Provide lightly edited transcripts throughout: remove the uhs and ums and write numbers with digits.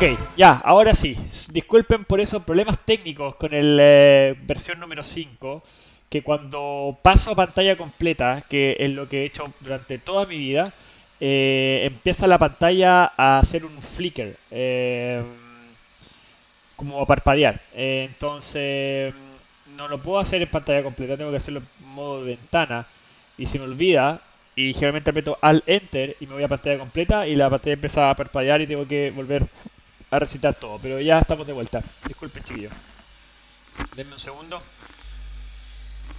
Ok, ya, ahora sí. Disculpen por esos problemas técnicos con el versión número 5, que cuando paso a pantalla completa, que es lo que he hecho durante toda mi vida, empieza la pantalla a hacer un flicker, como a parpadear. Entonces, no lo puedo hacer en pantalla completa, tengo que hacerlo en modo de ventana, y se me olvida. Y generalmente aprieto Alt Enter y me voy a pantalla completa y la pantalla empieza a parpadear y tengo que volver a recitar todo, pero ya estamos de vuelta. Disculpen, chiquillos. Denme un segundo.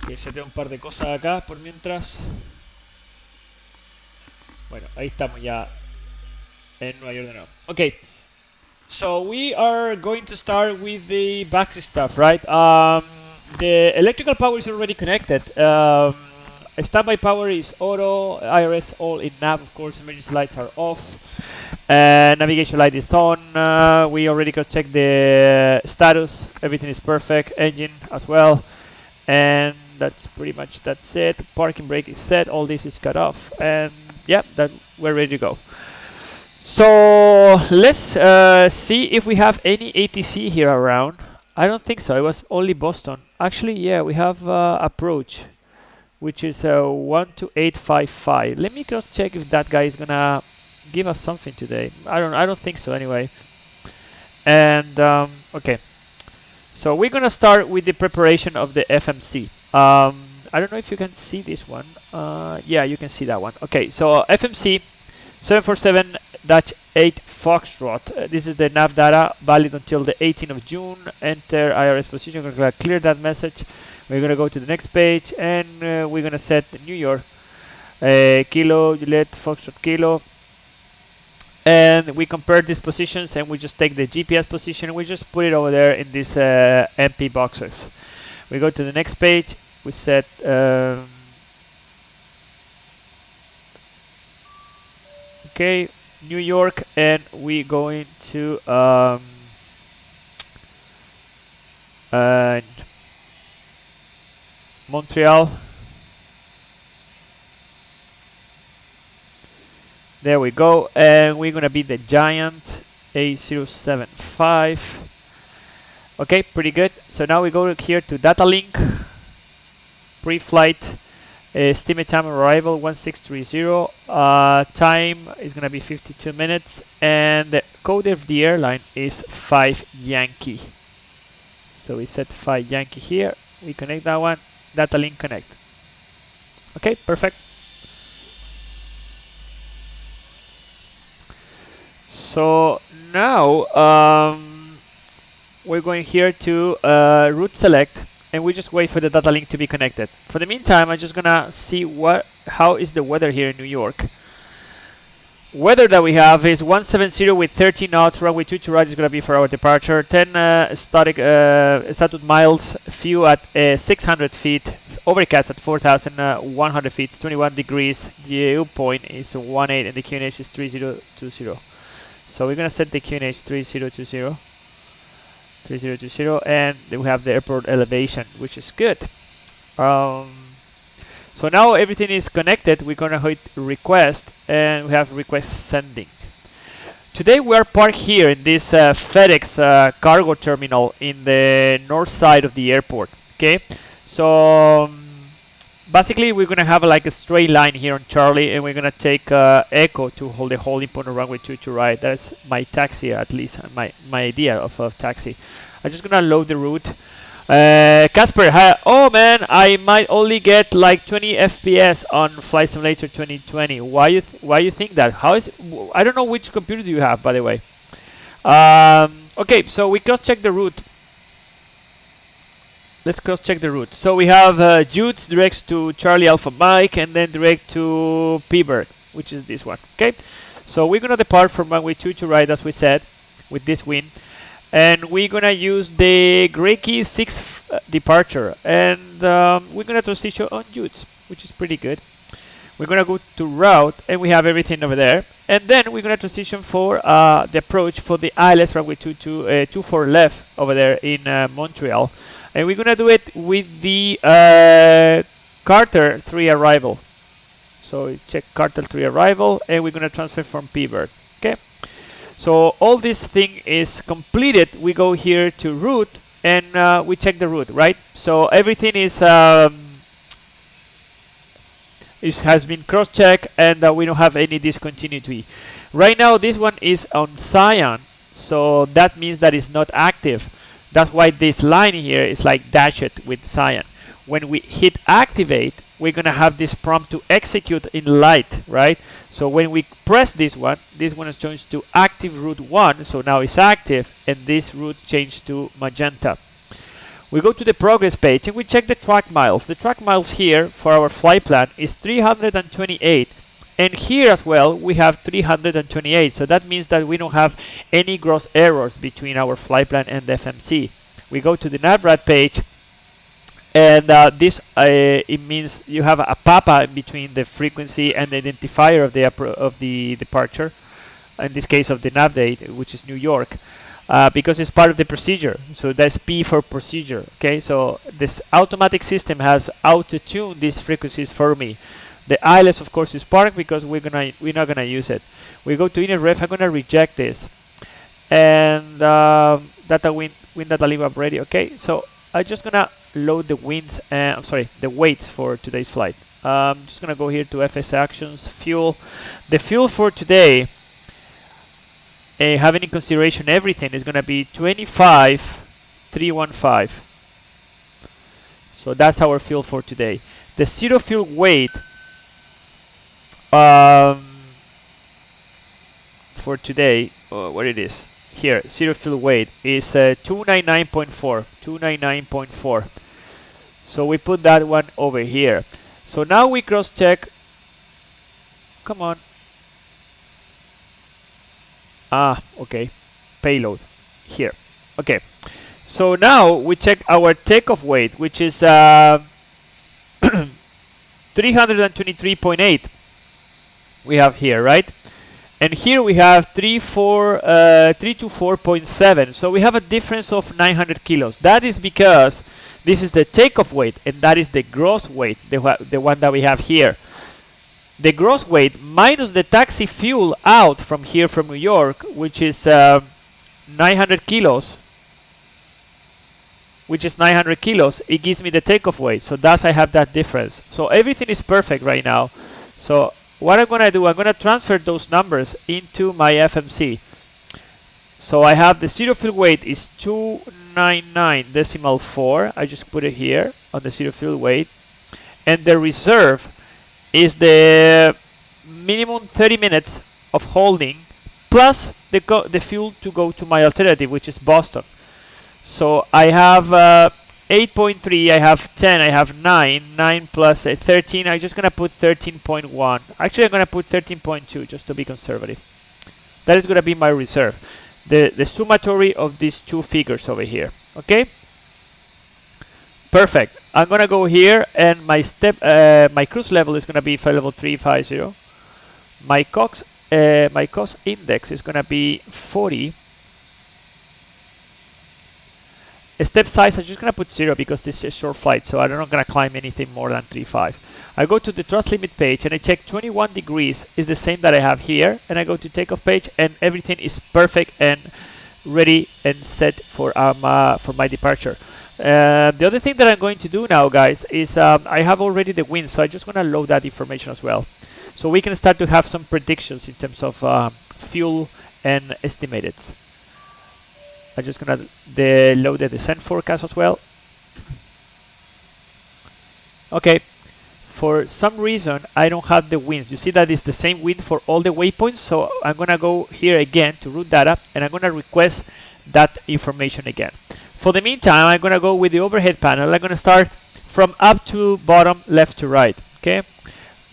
Que se un par de cosas acá por mientras. Bueno, ahí estamos ya en Nueva York de nuevo. Ok. So we are going to start with the back stuff, right? The electrical power is already connected. Standby power is auto, IRS all in nav, of course, emergency lights are off. Navigation light is on. We already checked the status. Everything is perfect. Engine as well. And that's pretty much that's it. Parking brake is set. All this is cut off. And yeah, that we're ready to go. So let's see if we have any ATC here around. I don't think so. It was only Boston. Actually, yeah, we have approach, which is 12855. Let me cross check if that guy is gonna give us something today. I don't think so anyway. And okay, so we're gonna start with the preparation of the FMC. I don't know if you can see this one. Yeah, you can see that one. Okay, so FMC 747-8 Foxtrot. This is the nav data valid until the 18th of June. Enter IRS position. We're gonna clear that message. We're gonna go to the next page and we're gonna set New York Kilo Juliet Foxtrot Kilo, and we compare these positions and we just take the GPS position and we just put it over there in these MP boxes. We go to the next page. We set okay, New York, and we going to Montreal. There we go, and we're gonna be the Giant A075. Okay, pretty good. So now we go here to data link, pre-flight, estimate time of arrival 1630. Time is gonna be 52 minutes, and the code of the airline is 5 Yankee. So we set 5 Yankee here. We connect that one. Data link connect. Okay, perfect. So now we're going here to route select, and we just wait for the data link to be connected. For the meantime, I'm just gonna see how is the weather here in New York. Weather that we have is 170 with 30 knots. Runway 22 right is gonna be for our departure. 10 static miles. Few at 600 feet. Overcast at 4,100 feet. It's 21 degrees. The dew point is 18, and the QNH is 3020. So we're gonna set the QNH 3020, and then we have the airport elevation, which is good. So now everything is connected. We're gonna hit request, and we have request sending. Today we are parked here in this FedEx cargo terminal in the north side of the airport. Okay, so basically we're gonna have like a straight line here on Charlie, and we're gonna take Echo to hold the holding point on runway 22 right. That's my taxi, at least my idea of a taxi. I'm just gonna load the route. Casper, oh man, I might only get like 20 FPS on Flight Simulator 2020. Why you think that? How is I don't know which computer do you have, by the way. Okay, so we cross check the route. Let's cross check the route. So we have Jude's directs to Charlie Alpha Mike, and then direct to P-Bird, which is this one. Okay, so we're gonna depart from runway 22 right, as we said, with this wind, and we're gonna use the Grey Key 6 departure, and we're gonna transition on Jude's, which is pretty good. We're gonna go to route, and we have everything over there, and then we're gonna transition for the approach for the ILS runway 24 left over there in Montreal. And we're gonna do it with the Carter 3 arrival. So check Carter 3 arrival, and we're gonna transfer from P-Bird. Okay. So all this thing is completed. We go here to root and we check the root, right? So everything is has been cross-checked, and we don't have any discontinuity. Right now this one is on cyan, so that means that it's not active. That's why this line here is like dashed with cyan. When we hit activate, we're gonna have this prompt to execute in light, right? So when we press this one is changed to active root 1, so now it's active, and this root changed to magenta. We go to the progress page and we check the track miles. The track miles here for our flight plan is 328, and here as well we have 328, so that means that we don't have any gross errors between our flight plan and the FMC. We go to the navrat page, and this it means you have a PAPA between the frequency and the identifier of the departure, in this case of the nav date, which is New York, because it's part of the procedure. So that's P for procedure. Okay, so this automatic system has auto-tuned these frequencies for me. The ILS of course is parked because we're not gonna use it. We go to inner ref. I'm gonna reject this, and data win data leave up ready. Okay, so I'm just gonna load the winds, the weights for today's flight. I'm just gonna go here to FS actions, fuel. The fuel for today, having in consideration everything, is gonna be 25,315. So that's our fuel for today. The zero fuel weight for today, what it is here, zero fuel weight is 299.4. 299.4. So we put that one over here. So now we cross check. Come on. Okay. Payload here. Okay. So now we check our takeoff weight, which is 323.8. We have here, right? And here we have 324.7. So we have a difference of 900 kilos. That is because this is the takeoff weight, and that is the gross weight, the one that we have here. The gross weight minus the taxi fuel out from here from New York, which is 900 kilos. Which is 900 kilos. It gives me the takeoff weight. So thus I have that difference. So everything is perfect right now. So what I'm gonna do, I'm gonna transfer those numbers into my FMC. So I have the zero fuel weight is 299.4. I just put it here on the zero fuel weight, and the reserve is the minimum 30 minutes of holding plus the fuel to go to my alternative, which is Boston. So I have 8.3, I have 10, I have 9 plus 13. I'm just gonna put 13.1. Actually, I'm gonna put 13.2 just to be conservative. That is gonna be my reserve, the summatory of these two figures over here. Okay, perfect. I'm gonna go here, and my my cruise level is gonna be level 350. My COX index is gonna be 40. Step size, I'm just gonna put 0 because this is a short flight, so I'm not gonna climb anything more than 3.5. I go to the thrust limit page and I check 21 degrees is the same that I have here, and I go to takeoff page, and everything is perfect and ready and set for my departure. The other thing that I'm going to do now, guys, is I have already the wind, so I just want to load that information as well, so we can start to have some predictions in terms of fuel and estimated. I'm just gonna load the descent forecast as well. Okay, for some reason I don't have the winds. You see that it's the same wind for all the waypoints, so I'm gonna go here again to root data, and I'm gonna request that information again. For the meantime, I'm gonna go with the overhead panel. I'm gonna start from up to bottom, left to right. Okay,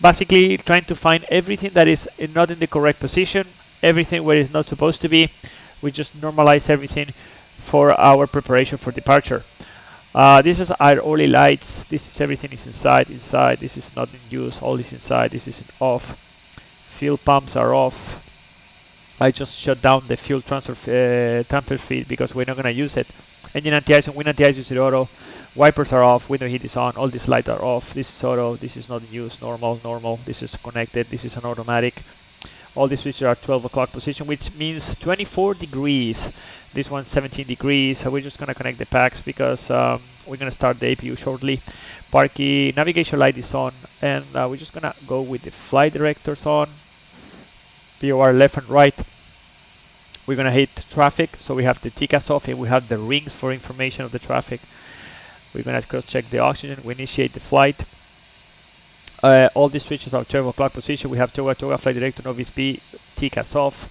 basically trying to find everything that is not in the correct position, everything where it's not supposed to be. We just normalize everything for our preparation for departure. This is our early lights. This is everything is inside. This is not in use. All is inside. This is off. Fuel pumps are off. I just shut down the fuel transfer feed because we're not gonna use it. Engine anti-ice, wind anti-ice is auto. Wipers are off. Window heat is on. All these lights are off. This is auto. This is not in use. Normal. This is connected. This is an automatic. All these switches are 12 o'clock position, which means 24 degrees. This one's 17 degrees. So we're just going to connect the packs because we're going to start the APU shortly. Parky navigation light is on, and we're just going to go with the flight directors on. VOR left and right. We're going to hit traffic, so we have the TCAS off and we have the rings for information of the traffic. We're going to cross-check the oxygen. We initiate the flight. All these switches are 12 o'clock position. We have Toga, flight director, no VSP, TCAS off.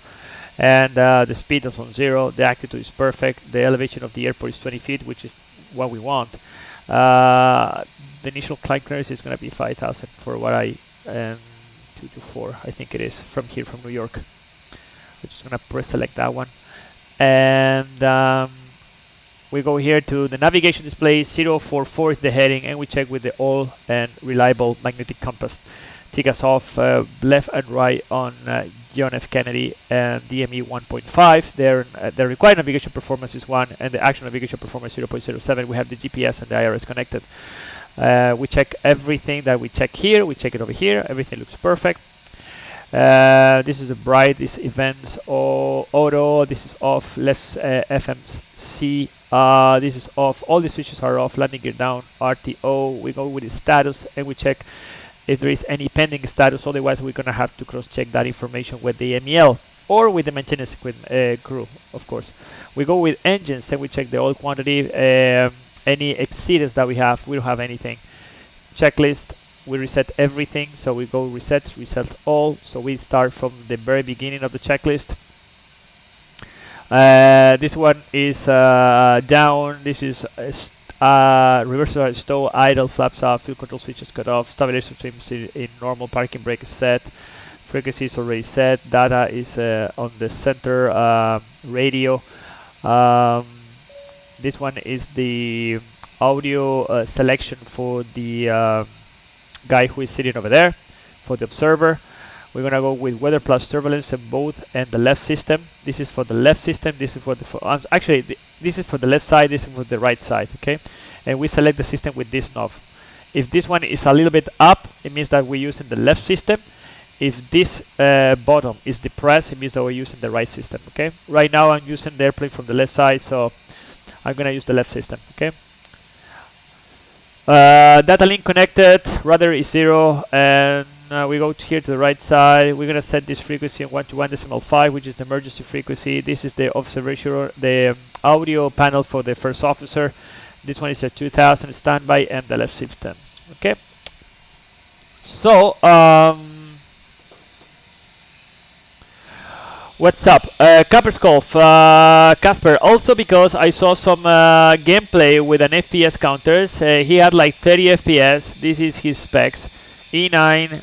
And the speed is on 0. The altitude is perfect. The elevation of the airport is 20 feet, which is what we want. The initial climb clearance is going to be 5,000 for what and 224, I think it is, from here, from New York. We're just going to press select that one. And we go here to the navigation display. 044 is the heading, and we check with the all and reliable magnetic compass. TCAS off, left and right on John F. Kennedy and DME 1.5. The required navigation performance is 1, and the actual navigation performance 0.07. We have the GPS and the IRS connected. We check everything that we check here. We check it over here. Everything looks perfect. This is a bright. This events auto. This is off. Left FMC. This is off. All the switches are off. Landing gear down. RTO. We go with the status and we check if there is any pending status. Otherwise, we're gonna have to cross-check that information with the MEL or with the maintenance crew, of course. We go with engines and we check the oil quantity. Any exceedance that we have. We don't have anything. Checklist. We reset everything, so we go reset all. So we start from the very beginning of the checklist. This one is down. This is reverse stow, idle, flaps off, fuel control switches cut off, stabilizer trims in normal, parking brake is set, frequency is already set, data is on the center radio. This one is the audio selection for the guy who is sitting over there, for the observer. We're gonna go with weather plus surveillance in both and the left system. This is for the left system. This is for the this is for the left side. This is for the right side. Okay, and we select the system with this knob. If this one is a little bit up, it means that we're using the left system. If this bottom is depressed, it means that we're using the right system. Okay. Right now I'm using the airplane from the left side, so I'm gonna use the left system. Okay. Data link connected, rudder is 0, and we go here to the right side. We're gonna set this frequency 1 to 1.5, which is the emergency frequency. This is the observation, the audio panel for the first officer. This one is a 2000 standby and the left system. Okay. So what's up? Kasperskolf, Casper, also because I saw some gameplay with an FPS counters. He had like 30 FPS. This is his specs. E9,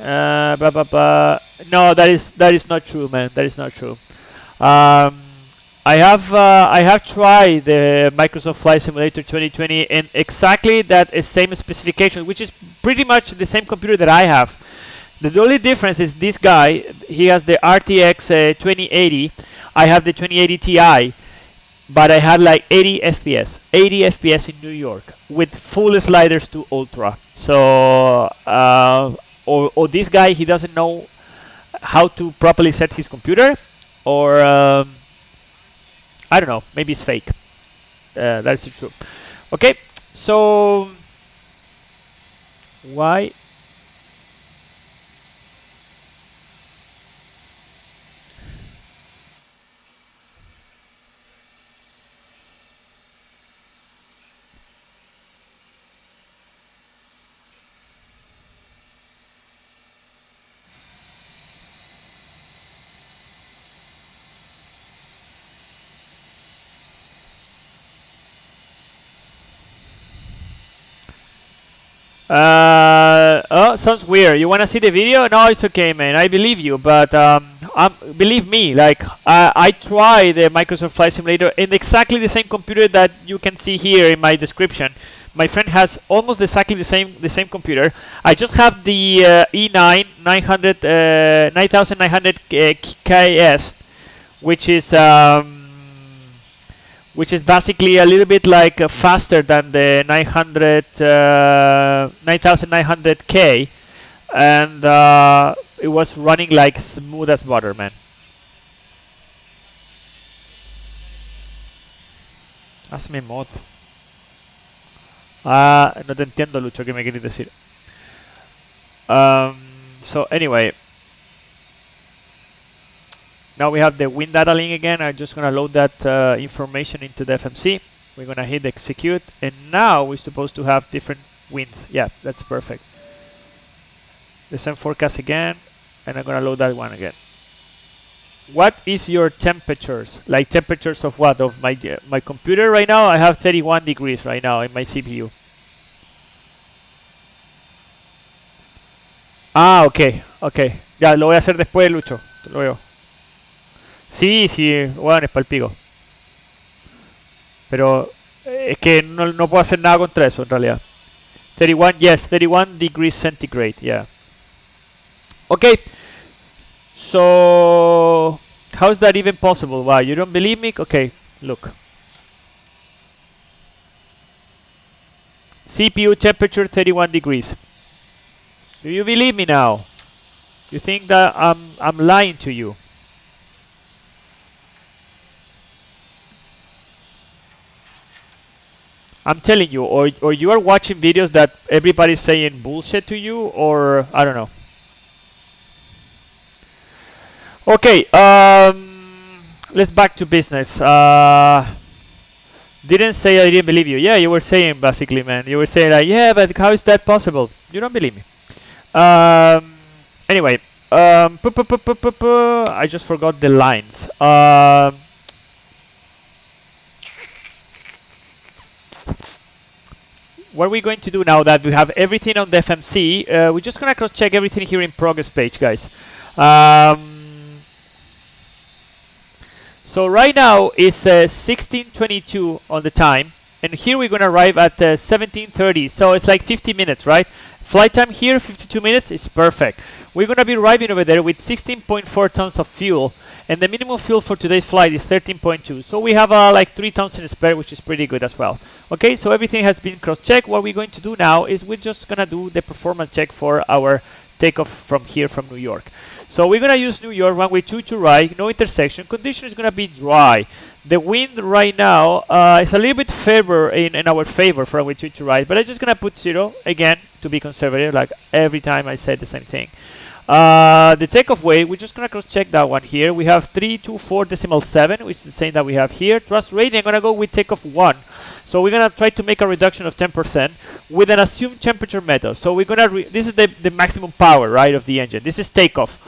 blah blah blah. No, that is not true, man. That is not true. I have tried the Microsoft Flight Simulator 2020 in exactly that same specification, which is pretty much the same computer that I have. The only difference is this guy, he has the RTX 2080. I have the 2080 Ti, but I had like 80 FPS. 80 FPS in New York with full sliders to ultra. So, or this guy, he doesn't know how to properly set his computer, or I don't know, maybe it's fake. That's true. Okay, so why? Oh, sounds weird. You wanna see the video? No, it's okay, man. I believe you, but believe me, like I tried the Microsoft Flight Simulator in exactly the same computer that you can see here in my description. My friend has almost exactly the same computer. I just have the E9 9900 KS, which is basically a little bit like faster than the 9900K, and it was running like smooth as butter, man. Hazme mod. No te entiendo, Lucho, ¿qué me quieres decir? So anyway, now we have the wind data link again. I'm just gonna load that information into the FMC. We're gonna hit execute, and now we're supposed to have different winds. Yeah, that's perfect. The same forecast again, and I'm gonna load that one again. What is your temperatures? Like temperatures of what? Of my computer right now? I have 31 degrees right now in my CPU. Ah, ok, ok. Ya, lo voy a hacer después, Lucho. Te lo veo. Sí, sí, bueno, es palpico. Pero es que no puedo hacer nada contra eso, en realidad. 31, yes, 31 degrees centigrade, yeah. Okay. So, how is that even possible? Wow, you don't believe me? Okay, look. CPU temperature 31 degrees. Do you believe me now? You think that I'm lying to you? I'm telling you, or you are watching videos that everybody's saying bullshit to you, or I don't know. Okay, let's back to business. Didn't say I didn't believe you. Yeah, you were saying basically, man. You were saying like, yeah, but how is that possible? You don't believe me. Anyway, I just forgot the lines. What are we going to do now that we have everything on the FMC? We're just gonna cross-check everything here in progress page, guys. So right now it's 16:22 on the time, and here we're gonna arrive at 17:30. So it's like 50 minutes, right? Flight time here, 52 minutes, is perfect. We're gonna be arriving over there with 16.4 tons of fuel, and the minimum fuel for today's flight is 13.2. So we have like 3 tons in spare, which is pretty good as well. Okay, so everything has been cross-checked. What we're going to do now is we're just gonna do the performance check for our takeoff from here from New York. So we're gonna use New York, runway 22 right, no intersection. Condition is gonna be dry. The wind right now is a little bit in our favor for runway 22 right, but I'm just gonna put 0 again to be conservative, like every time I said the same thing. The takeoff weight, we're just gonna cross-check that one here. We have 324.7, which is the same that we have here. Thrust rating, I'm gonna go with takeoff 1. So we're gonna try to make a reduction of 10% with an assumed temperature method. So we're gonna, this is the maximum power, right, of the engine. This is takeoff.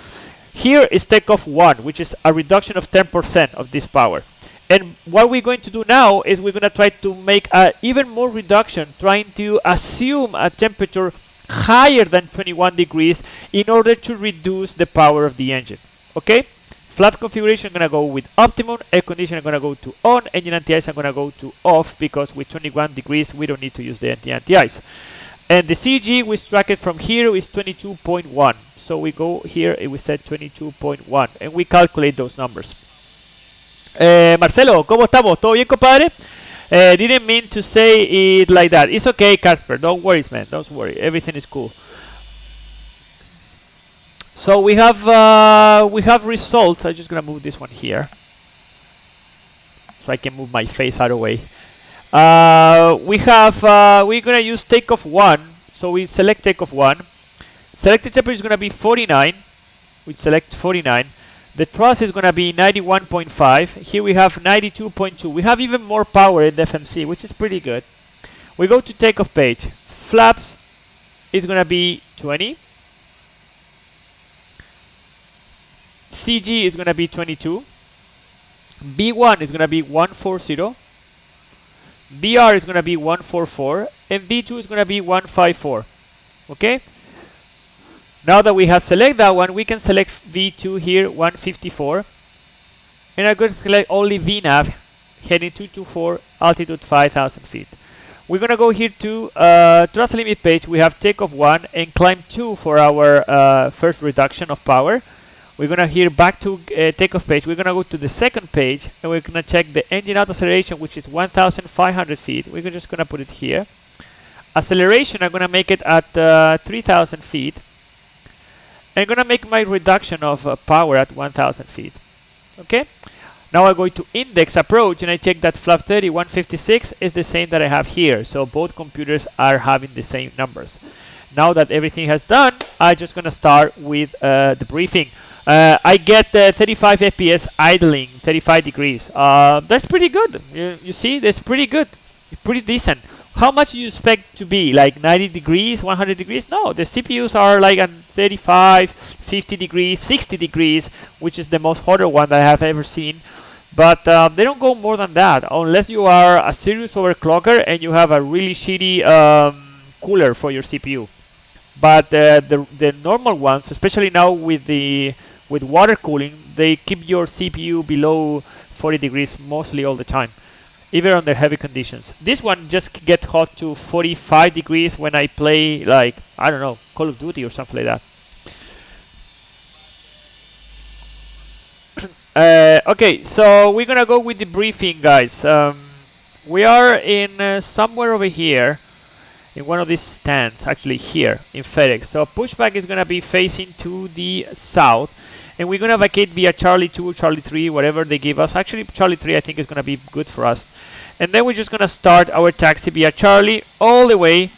Here is takeoff 1, which is a reduction of 10% of this power. And what we're going to do now is we're gonna try to make an even more reduction, trying to assume a temperature higher than 21 degrees in order to reduce the power of the engine. Okay? Flap configuration, I'm gonna go with optimum. Air conditioning, I'm gonna go to on. Engine anti-ice, I'm gonna go to off, because with 21 degrees we don't need to use the anti-ice. And the CG we extracted from here is 22.1. So we go here and we set 22.1 and we calculate those numbers. Marcelo, ¿cómo estamos? ¿Todo bien, compadre? Didn't mean to say it like that. It's okay, Casper. Don't worry, man. Don't worry. Everything is cool. So we have results. I'm just gonna move this one here, so I can move my face out of the way. We're gonna use takeoff 1. So we select takeoff 1. Selected temperature is gonna be 49. We select 49. The thrust is gonna be 91.5. Here we have 92.2. We have even more power in the FMC, which is pretty good. We go to takeoff page. Flaps is gonna be 20. CG is gonna be 22. B1 is gonna be 140. BR is gonna be 144, and B2 is gonna be 154. Okay. Now that we have selected that one, we can select V2 here, 154. And I'm going to select only VNAV, heading 224, altitude 5,000 feet. We're going to go here to thrust limit page. We have takeoff 1 and climb 2 for our first reduction of power. We're going to here back to takeoff page. We're going to go to the second page and we're going to check the engine out acceleration, which is 1,500 feet. We're just going to put it here. Acceleration, I'm going to make it at 3,000 feet. I'm gonna make my reduction of power at 1000 feet. Okay. Now I go to index approach and I check that flap 30 156 is the same that I have here. So both computers are having the same numbers. Now that everything has done, I'm just gonna start with the briefing. I get 35 FPS idling, 35 degrees. That's pretty good. You see, that's pretty good, pretty decent. How much do you expect to be? Like 90 degrees, 100 degrees? No, the CPUs are like at 35, 50 degrees, 60 degrees, which is the most hotter one that I have ever seen. But they don't go more than that, unless you are a serious overclocker and you have a really shitty cooler for your CPU. But the normal ones, especially now with water cooling, they keep your CPU below 40 degrees mostly all the time, even under heavy conditions. This one just gets hot to 45 degrees when I play, like, I don't know, Call of Duty or something like that. Okay, so we're gonna go with the briefing, guys. We are in somewhere over here in one of these stands, actually here in FedEx. So pushback is gonna be facing to the south, and we're gonna vacate via Charlie 2, Charlie 3, whatever they give us. Actually, Charlie 3 I think is gonna be good for us. And then we're just gonna start our taxi via Charlie all the way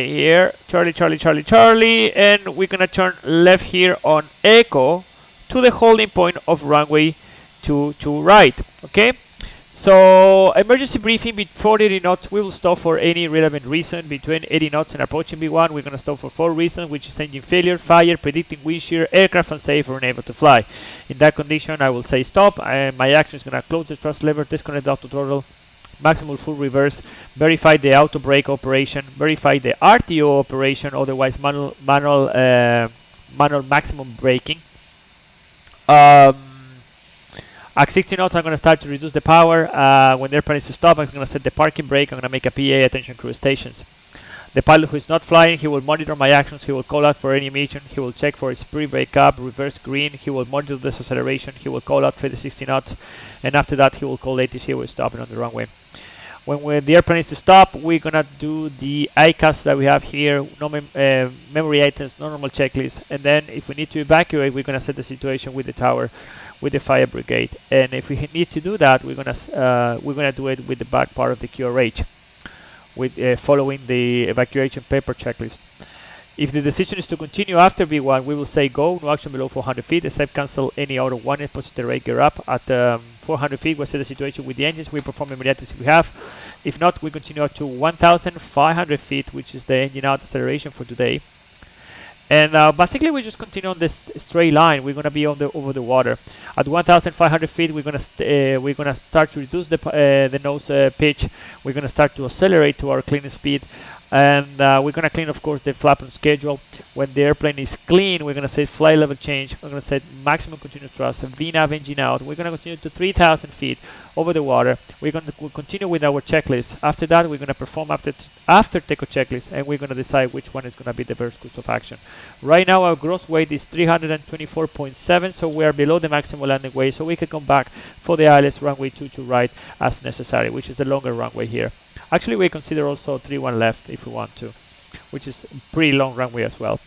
here, Charlie, Charlie, Charlie, Charlie, and we're gonna turn left here on Echo to the holding point of runway 22 right. Okay, so emergency briefing before 80 knots. We will stop for any relevant reason. Between 80 knots and approaching B1, we're gonna stop for 4 reasons, which is engine failure, fire, predicting wind shear, aircraft unsafe or unable to fly. In that condition, I will say stop, and my action is gonna close the thrust lever, disconnect the auto throttle, maximum full reverse, verify the auto brake operation, verify the RTO operation, otherwise manual maximum braking. At 60 knots, I'm going to start to reduce the power. When the airplane is to stop, I'm going to set the parking brake. I'm going to make a PA, attention crew stations. The pilot who is not flying, he will monitor my actions. He will call out for any emission. He will check for his pre-brake up, reverse green. He will monitor the acceleration. He will call out for the 60 knots. And after that, he will call ATC. We're stopping on the runway. When the airplane is to stop, we're going to do the ICAS that we have here, no memory items, no normal checklist. And then if we need to evacuate, we're going to set the situation with the tower, with the fire brigade. And if we need to do that, we're gonna do it with the back part of the QRH, with following the evacuation paper checklist. If the decision is to continue after B1, we will say go, no action below 400 feet, except cancel any out of one and positive rate gear up. At 400 feet, we set the situation with the engines, we perform immediately if we have. If not, we continue up to 1,500 feet, which is the engine out acceleration for today. And basically, we just continue on this straight line. We're gonna be on over the water. At 1,500 feet, we're gonna start to reduce the nose pitch. We're gonna start to accelerate to our cleaning speed, and we're gonna clean, of course, the flap on schedule. When the airplane is clean, we're gonna set flight level change. We're gonna set maximum continuous thrust, VNAV engine out. We're gonna continue to 3,000 feet over the water. We're gonna continue with our checklist. After that, we're gonna perform after takeoff checklist, and we're gonna decide which one is gonna be the first course of action. Right now, our gross weight is 324.7, so we are below the maximum landing weight, so we can come back for the ILS runway 22 right as necessary, which is the longer runway here. Actually, we consider also 31 left if we want to, which is pretty long runway as well.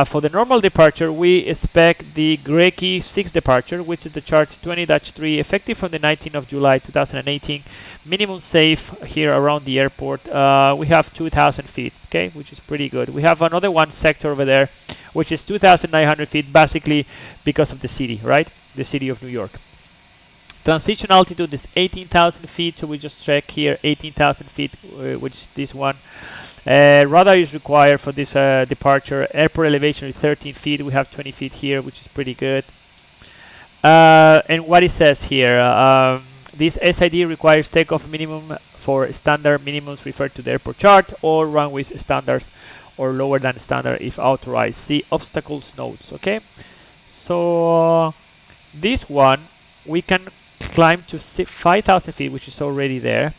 For the normal departure, we expect the Greki 6 departure, which is the chart 20-3, effective from the 19th of July 2018. Minimum safe here around the airport. We have 2,000 feet, okay, which is pretty good. We have another one sector over there, which is 2,900 feet, basically because of the city, right? The city of New York. Transition altitude is 18,000 feet, so we just check here 18,000 feet, which is this one. Radar is required for this departure. Airport elevation is 13 feet. We have 20 feet here, which is pretty good. And what it says here, this SID requires takeoff minimum for standard minimums referred to the airport chart, or runways standards or lower than standard if authorized. See obstacles notes, okay? So this one, we can climb to 5,000 feet, which is already there.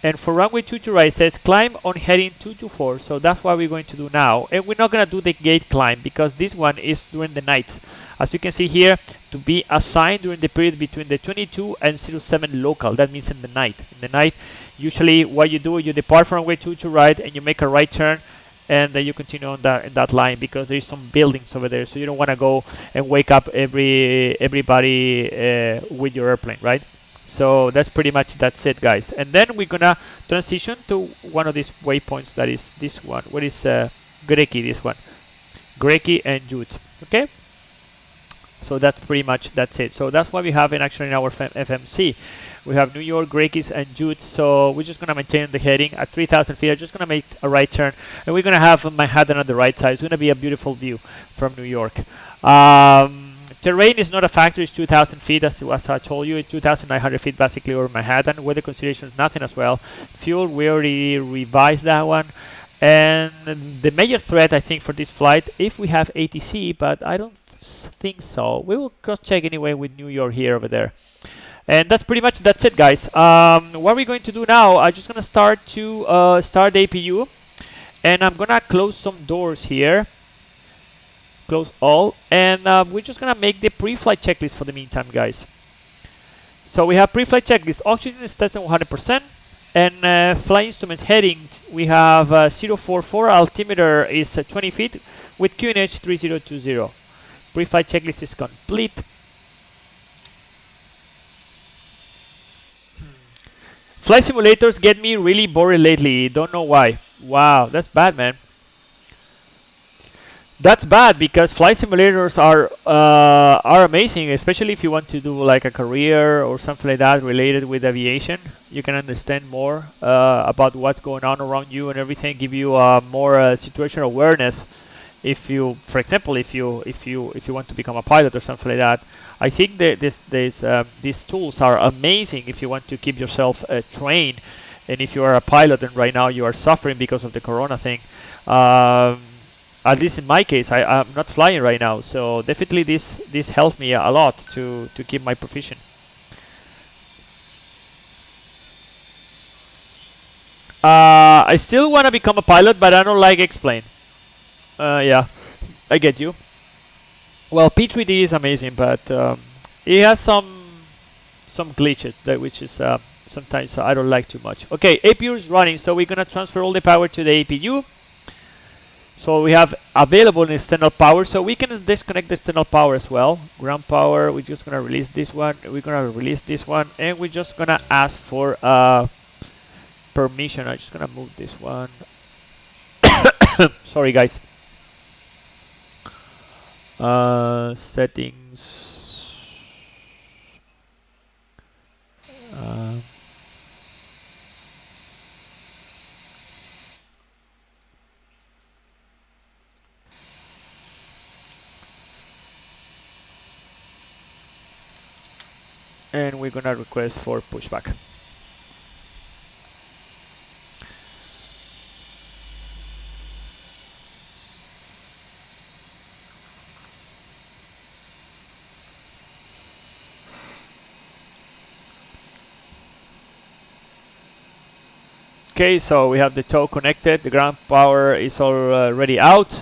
And for runway 22 right, it says climb on heading 224. So that's what we're going to do now. And we're not going to do the gate climb because this one is during the night. As you can see here, to be assigned during the period between the 22 and 07 local. That means in the night. In the night, usually what you do, you depart from runway 22 right and you make a right turn and then you continue on that line, because there's some buildings over there, so you don't want to go and wake up everybody with your airplane, right? So that's pretty much, that's it, guys. And then we're gonna transition to one of these waypoints, that is this one. What is Greki? This one, Greki and Jute. Okay. So that's pretty much, that's it. So that's what we have in actually in our FMC. We have New York, Grekis, and Jute. So we're just gonna maintain the heading at 3,000 feet. I'm just gonna make a right turn, and we're gonna have Manhattan on the right side. It's gonna be a beautiful view from New York. Terrain is not a factor. It's 2,000 feet, as I told you. It's 2,900 feet basically over Manhattan. Weather considerations, nothing as well. Fuel, we already revised that one. And the major threat, I think, for this flight, if we have ATC, but I don't think so. We will cross check anyway with New York here over there. And that's pretty much, that's it, guys. What we're going to do now, I'm just gonna start the APU, and I'm gonna close some doors here, close all, and we're just gonna make the pre-flight checklist for the meantime, guys. So we have pre-flight checklist. Oxygen is tested 100%, and flight instruments heading, we have 044, altimeter is 20 feet with QNH 3020. Pre-flight checklist is complete. Flight simulators get me really bored lately. Don't know why. Wow, that's bad, man. That's bad, because flight simulators are amazing, especially if you want to do like a career or something like that related with aviation. You can understand more about what's going on around you and everything. Give you more situational awareness. If you, for example, if you want to become a pilot or something like that. I think that these tools are amazing if you want to keep yourself trained, and if you are a pilot and right now you are suffering because of the corona thing. At least in my case, I'm not flying right now, so definitely this helped me a lot to keep my profession. I still want to become a pilot, but I don't like X-plane. Yeah, I get you. Well, P3D is amazing, but it has some glitches which is sometimes I don't like too much. Okay, APU is running, so we're gonna transfer all the power to the APU. So we have available external power, so we can disconnect the external power as well. Ground power, we're just gonna release this one. We're gonna release this one, and we're just gonna ask for permission. I'm just gonna move this one. Sorry, guys. Settings. And we're gonna request for pushback. Okay, so we have the tow connected, the ground power is already out.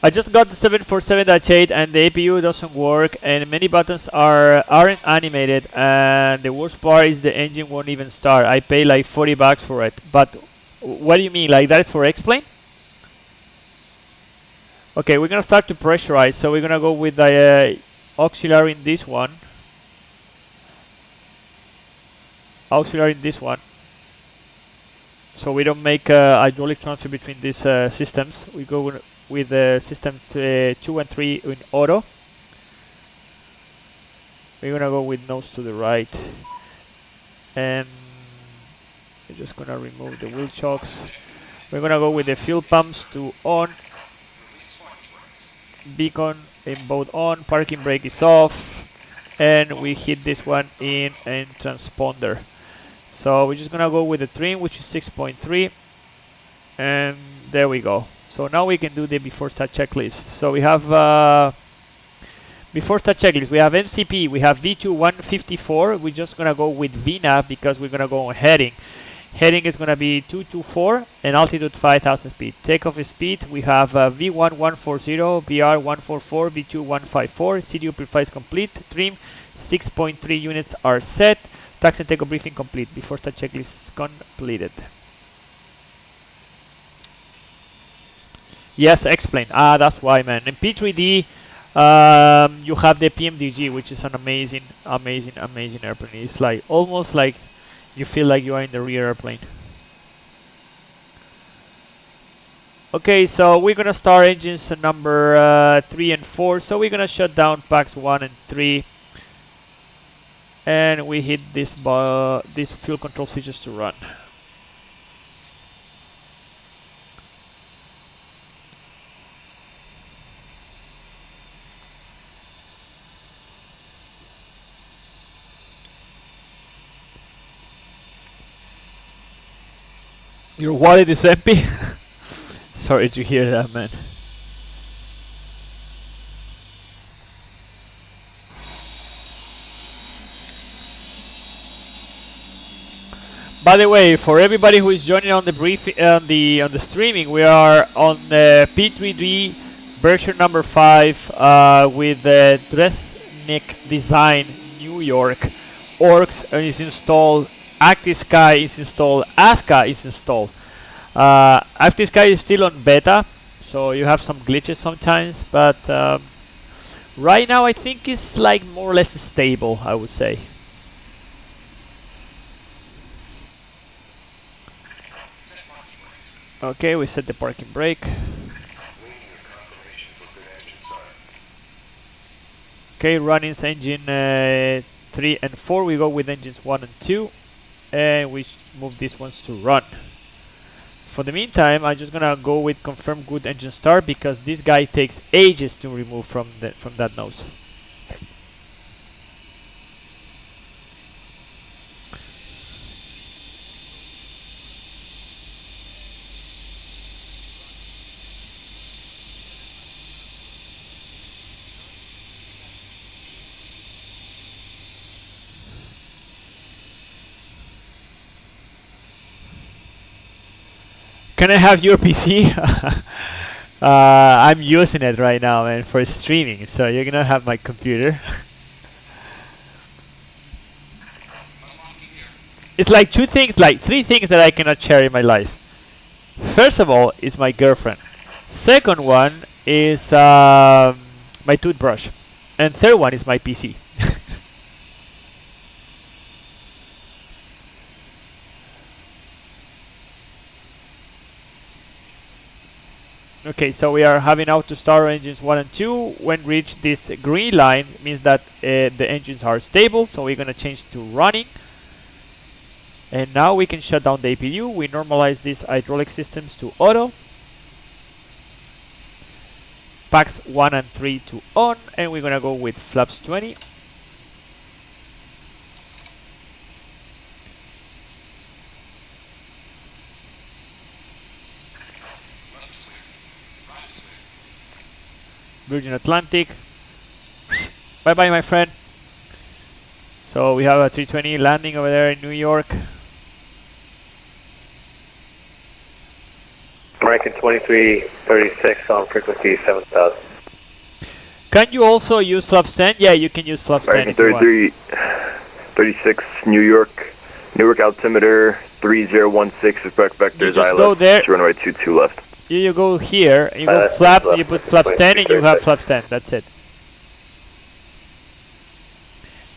I just got the 747-8 and the APU doesn't work and many buttons aren't animated, and the worst part is the engine won't even start. I pay like $40 for it. But what do you mean? Like that is for X-plane? Okay, we're gonna start to pressurize, so we're gonna go with the auxiliary in this one. Auxiliary in this one. So we don't make hydraulic transfer between these systems. We go with system 2 and 3 in auto. We're gonna go with nose to the right, and we're just gonna remove the wheel chocks. We're gonna go with the fuel pumps to on, beacon in both on, parking brake is off, and we hit this one in and transponder. So we're just gonna go with the trim, which is 6.3, and there we go. So now we can do the before start checklist. So we have before start checklist, we have MCP, we have V2 154. We're just gonna go with VNAV because we're gonna go on heading. Heading is going to be 224 and altitude 5,000 speed. Takeoff speed, we have V1 140, VR 144, V2 154, CDU purifies complete, trim 6.3 units are set, taxi and takeoff briefing complete. Before start checklist completed. Yes, explain. That's why, man. In P3D, you have the PMDG, which is an amazing airplane. It's like almost like you feel like you are in the rear airplane. Okay, so we're gonna start engines number 3 and 4. So we're gonna shut down packs 1 and 3, and we hit these fuel control switches to run. Your wallet is empty? Sorry to hear that, man. By the way, for everybody who is joining on the on the streaming, we are on the P3D version number 5 with the Dresnik design New York. Orcs is installed. Active Sky is installed. ASCA is installed. Active Sky is still on beta, so you have some glitches sometimes, but right now I think it's like more or less stable, I would say. Okay, we set the parking brake. Okay, running engine 3 and 4. We go with engines 1 and 2. And we move these ones to run. For the meantime, I'm just gonna go with confirm good engine start because this guy takes ages to remove from that nose. Can I have your PC? I'm using it right now, man, for streaming. So you're gonna have my computer. It's like three things that I cannot share in my life. First of all, is my girlfriend. Second one is my toothbrush, and third one is my PC. Okay, so we are having auto start engines 1 and 2. When reach this green line, means that the engines are stable, so we're gonna change to running. And now we can shut down the APU. We normalize these hydraulic systems to auto. Packs 1 and 3 to on, and we're gonna go with flaps 20. Virgin Atlantic. Bye bye, my friend. So we have a 320 landing over there in New York. American 2336 on frequency 7000. Can you also use flaps 10? Yeah, you can use flaps 10 if you want. 36 New York, Newark altimeter 3016 respect vectors. You just go there. Runway 22 left. You go here, and you go flaps, and you put flaps 10, and you have flaps 10. That's it.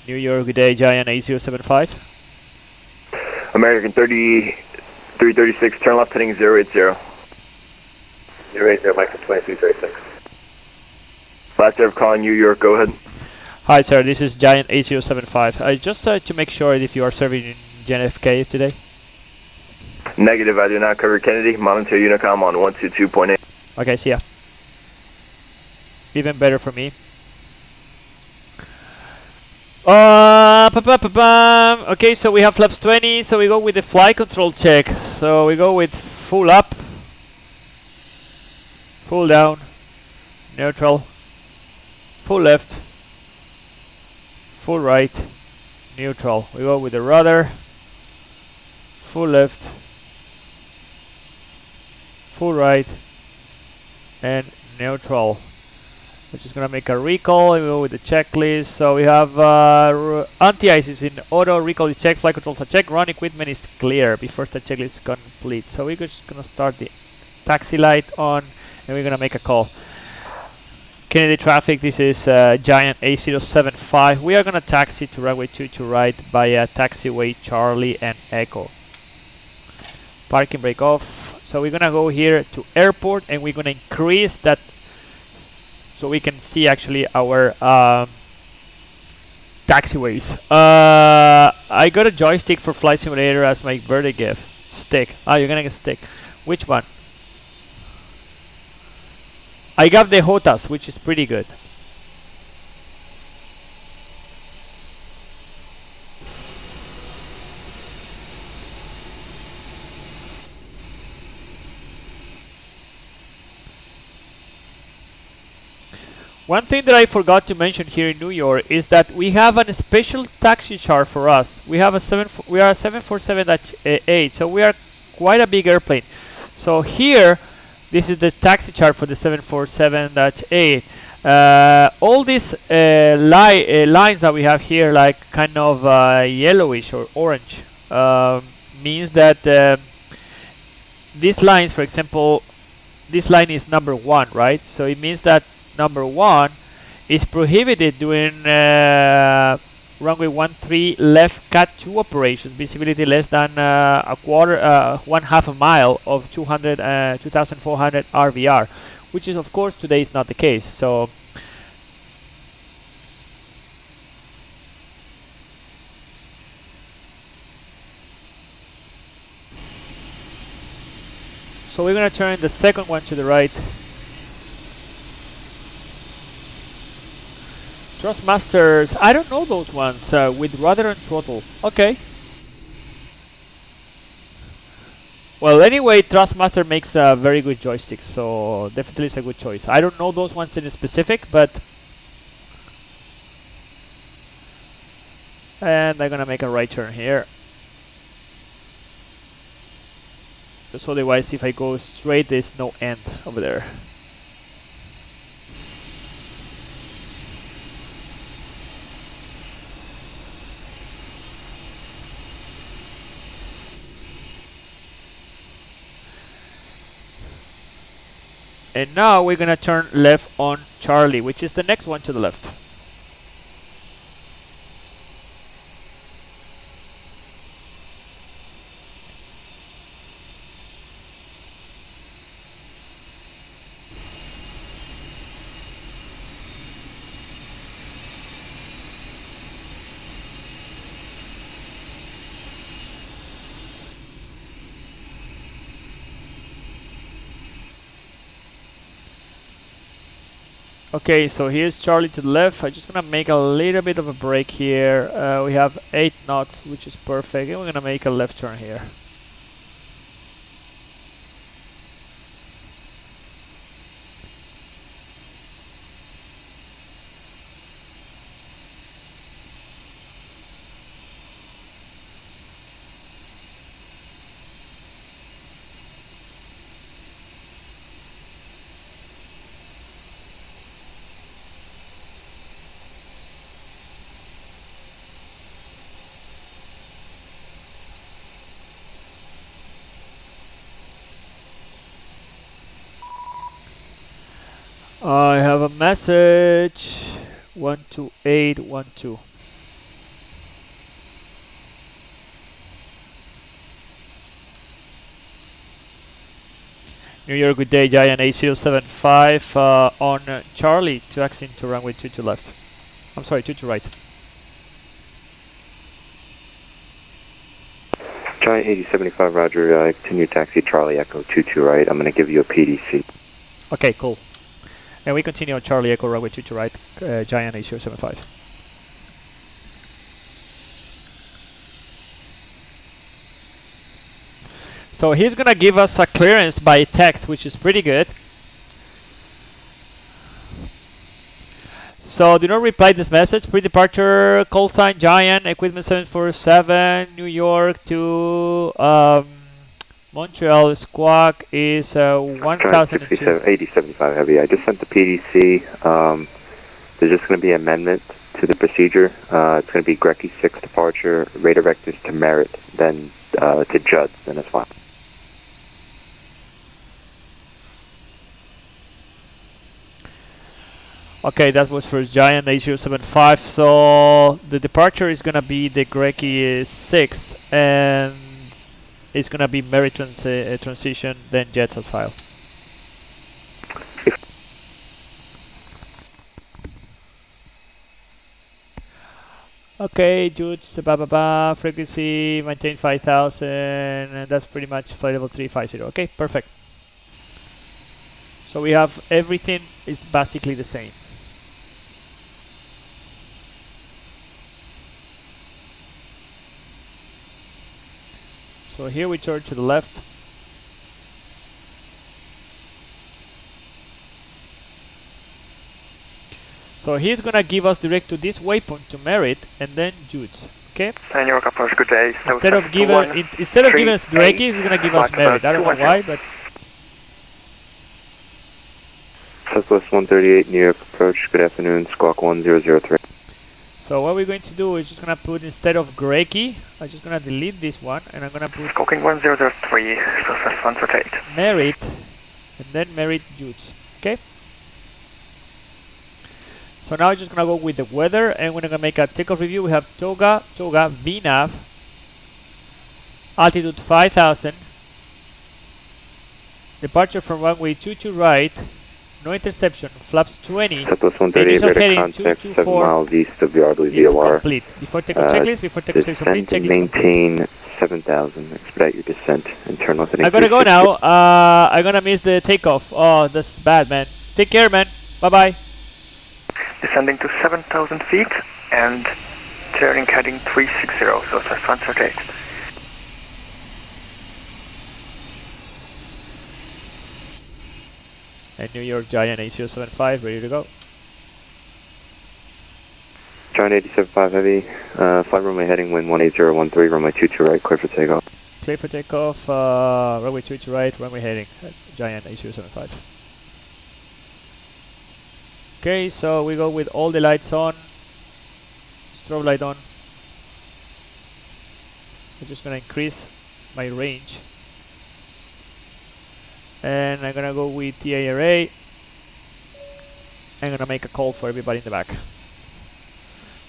New York, good day, Giant 8075. American 336, turn left heading 080. 080, American 2336. Last serve calling New York, go ahead. Hi sir, this is Giant 8075. Just to make sure if you are serving in JFK today. Negative, I do not cover Kennedy. Monitor Unicom on 122.8. Okay, see ya. Even better for me. Okay, so we have flaps 20, so we go with the flight control check. So we go with full up, full down, neutral, full left, full right, neutral. We go with the rudder, full left, full right, and neutral. We're just gonna make a recall and go with the checklist. So we have anti-ice is in auto, recall is checked, flight controls are checked, run equipment is clear before the checklist is complete. So we're just gonna start the taxi light on and we're gonna make a call. Kennedy traffic, this is Giant A075. We are gonna taxi to runway 22 right via taxiway Charlie and Echo. Parking brake off. So we're gonna go here to airport and we're gonna increase that so we can see actually our taxiways. I got a joystick for Flight Simulator as my birthday gift. Stick. Ah, you're gonna get stick. Which one? I got the HOTAS, which is pretty good. One thing that I forgot to mention here in New York is that we have a special taxi chart for us. We have a 747-8, so we are quite a big airplane. So here, this is the taxi chart for the 747-8. All these lines that we have here, like kind of yellowish or orange, means that these lines, for example, this line is number 1, right? So it means that number 1 is prohibited during runway 13 left cat 2 operations, visibility less than one half a mile of 2,400 RVR, which is of course today is not the case. So we're gonna turn the second one to the right. Thrustmasters, I don't know those ones with rudder and throttle. Okay. Well, anyway, Thrustmaster makes a very good joystick, so definitely it's a good choice. I don't know those ones in specific, but and I'm gonna make a right turn here. So otherwise, if I go straight, there's no end over there. And now we're gonna turn left on Charlie, which is the next one to the left. Okay, so here's Charlie to the left. I'm just gonna make a little bit of a break here. We have 8 knots, which is perfect, and we're gonna make a left turn here. I have a message 12812. New York, good day, Giant A075 on Charlie to exit to runway 22 left. I'm sorry, 22 right. Giant 8075, roger, continue taxi Charlie Echo 22 right. I'm going to give you a PDC. Okay, cool. And we continue on Charlie Echo runway 22 right, Giant A075. So he's gonna give us a clearance by text, which is pretty good. So do not reply this message. Pre-departure call sign Giant equipment 747 New York to Montreal Squawk is 1002. 8075 heavy. I just sent the PDC. There's just going to be an amendment to the procedure. It's going to be Grecki 6 departure, radar vectors to Merritt, then to Judd, then it's fine. Okay, that was first Giant 8075. So the departure is gonna be the Grecki 6, and it's gonna be Merritt transition, then Jets as file. Okay, Judes, frequency, maintain 5000, and that's pretty much flight level 350. Okay, perfect. So we have everything is basically the same. So here we turn to the left. So he's gonna give us direct to this waypoint to Merritt and then Judes. Okay? And your approach, good day. Instead of giving us Grecki, he's gonna give us Merritt. I don't know why, but Southwest 138 New York approach. Good afternoon, Squawk 1003. so what we're going to do is just gonna put, instead of Grecki, I'm just gonna delete this one and I'm gonna put Squawking 1003, Southwest 138. Merritt and then Merritt Judes. Okay? So now I'm just gonna go with the weather and we're gonna make a takeoff review. We have Toga, VNAV, altitude 5000, departure from runway 22 right, no interception, flaps 20, Southwest 138 initial radar heading contact 7 224 miles east of Yardley is VOR. complete. Before takeoff checklist, before takeoff checklist complete, Descent and checklist complete. maintain 7,000. Expedite your descent and turn left. I gotta go now. I'm gonna miss the takeoff. Oh, that's bad, man. Take care, man. Bye-bye. Descending to 7,000 feet and turning heading 360, Southwest 138. And New York Giant 8075, ready to go. Giant 875 heavy. Flight runway heading wind 18013, runway 22 right, clear for takeoff. Clear for takeoff, runway 22 right, runway heading, Giant 8075. Okay, so we go with all the lights on, strobe light on. I'm just gonna increase my range. And I'm gonna go with TARA. I'm gonna make a call for everybody in the back.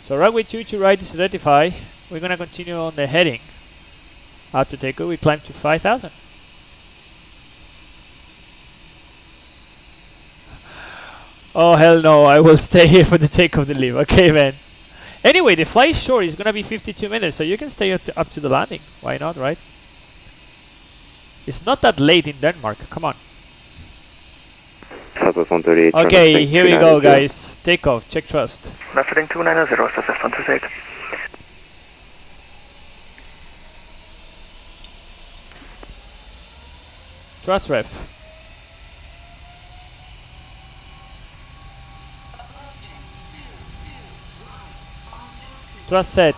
So runway 22 right is identified. We're gonna continue on the heading. After takeoff, we climb to 5000. Oh hell no, I will stay here for the takeoff the leave. Okay, man. Anyway, the flight short is gonna be 52 minutes, so you can stay up to the landing. Why not, right? It's not that late in Denmark. Come on. Southwest 138. Okay, here we go, guys. Takeoff. Check thrust. Left heading 290, Southwest 138. Thrust ref. Thrust set.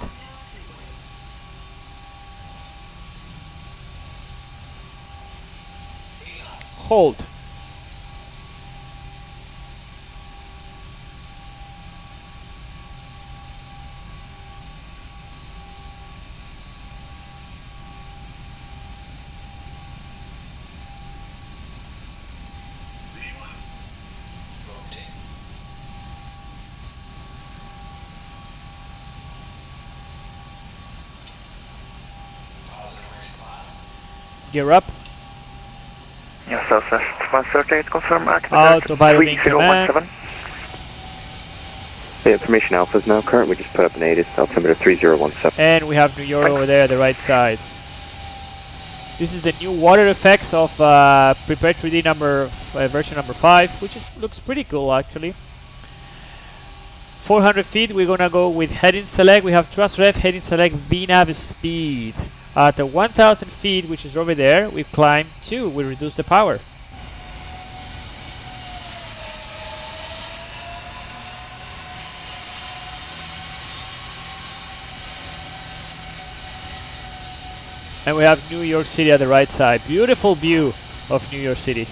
Hold. Gear up. Yeah, Southwest 138, confirm Autopilot in command. 3017. The information alpha is now current. We just put up an ATIS, altimeter 3017. And we have New York over there at the right side. This is the new water effects of P3D version number 5, which looks pretty cool actually. 400 feet, we're gonna go with heading select. We have thrust ref, heading select, VNAV speed. At the 1000 feet, which is over there, we climb 2. We reduce the power. And we have New York City at the right side. Beautiful view of New York City.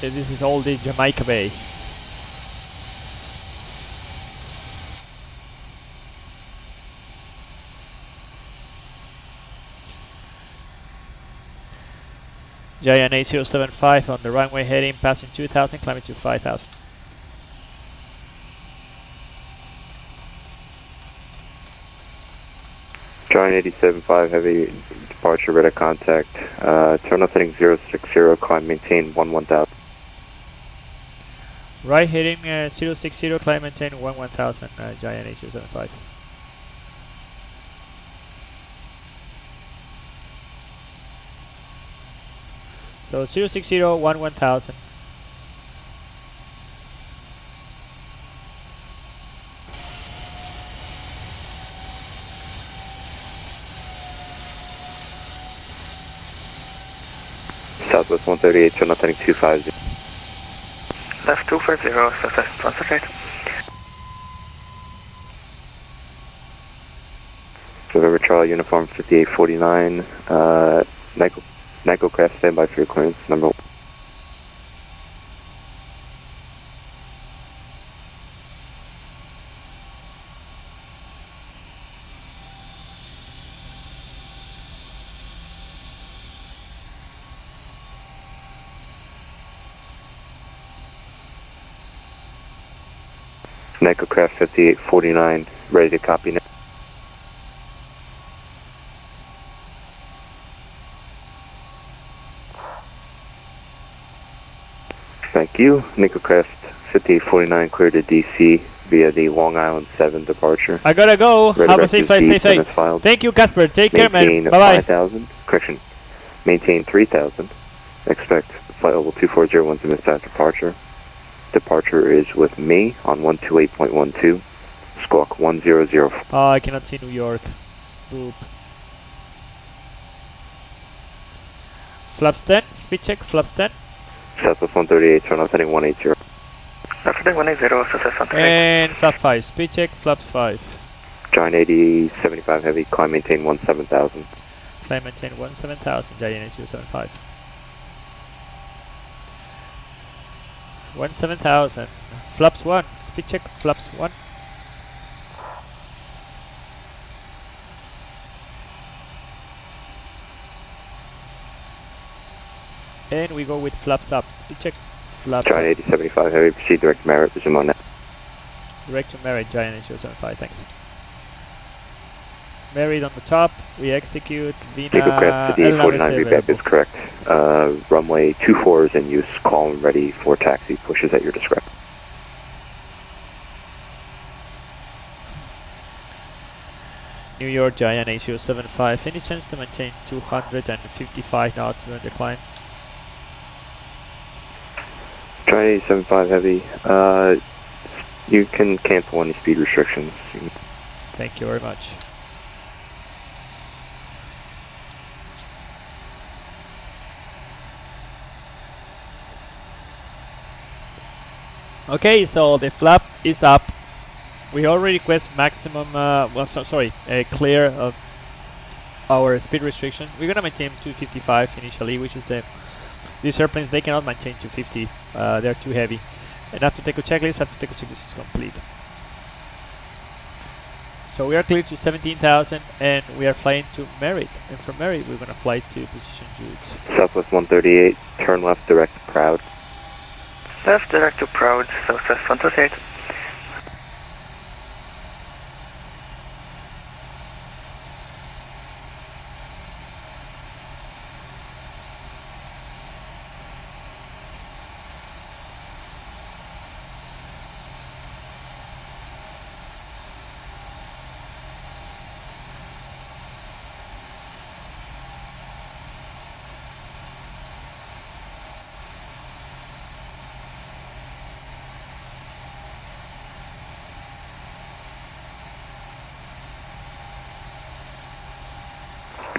This is all the Jamaica Bay. Giant 8075 on the runway heading, passing 2000, climbing to 5000. Giant 87.5 heavy departure radar contact. Terminal setting 060, climb maintain 1000. Right heading 060, climb maintain 1000, Giant 8075. So 060, 1000. Southwest 138, terminal setting 250. Left 250, southwest concentrate. November Charlie, uniform 5849, Nyko craft standby for your clearance, number 1. Nyko craft 5849, ready to copy now. Thank you. Nickelcrest 5849 cleared to DC via the Long Island 7 departure. I gotta go. Have a safe flight. Stay safe. Thank you, Casper. Take care, man. Bye-bye. 5,000. Correction. Maintain 3,000. Expect flight level 2401 to miss that departure. Departure is with me on 128.12. Squawk 100. I cannot see New York. Boop. Flaps 10. Speed check. Flaps 10. Southwest 138, terminal setting 180. Left heading 180, southwest concentrate. And flap 5. Speed check. Flaps 5. Giant 8075 heavy, climb maintain 17,000. Climb maintain 17,000. Giant 8075. 17,000. Flaps 1. Speed check. Flaps 1. And we go with flaps up. Speed check. Flaps Giant up. 8075 heavy, proceed direct to Merit, resume on net. Direct to Merit, Giant 8075. Thanks. Merit on the top. We execute. Nickelcrest 5849, feedback is correct. Runway 24 is in use. Call and ready for taxi. Pushes at your discretion. New York, Giant 8075. Any chance to maintain 255 knots during the climb? Giant 875 heavy, you can cancel any speed restrictions. Thank you very much. Okay, so the flap is up. We already request maximum, clear of our speed restriction. We're gonna maintain 255 initially, which is these airplanes, they cannot maintain 250. They're too heavy. And after take a checklist, is complete. So we are clear to 17,000 and we are flying to Merritt. And from Merritt, we're gonna fly to position Jude's. Southwest 138, turn left direct to Proud. Left direct to Proud, southwest 128.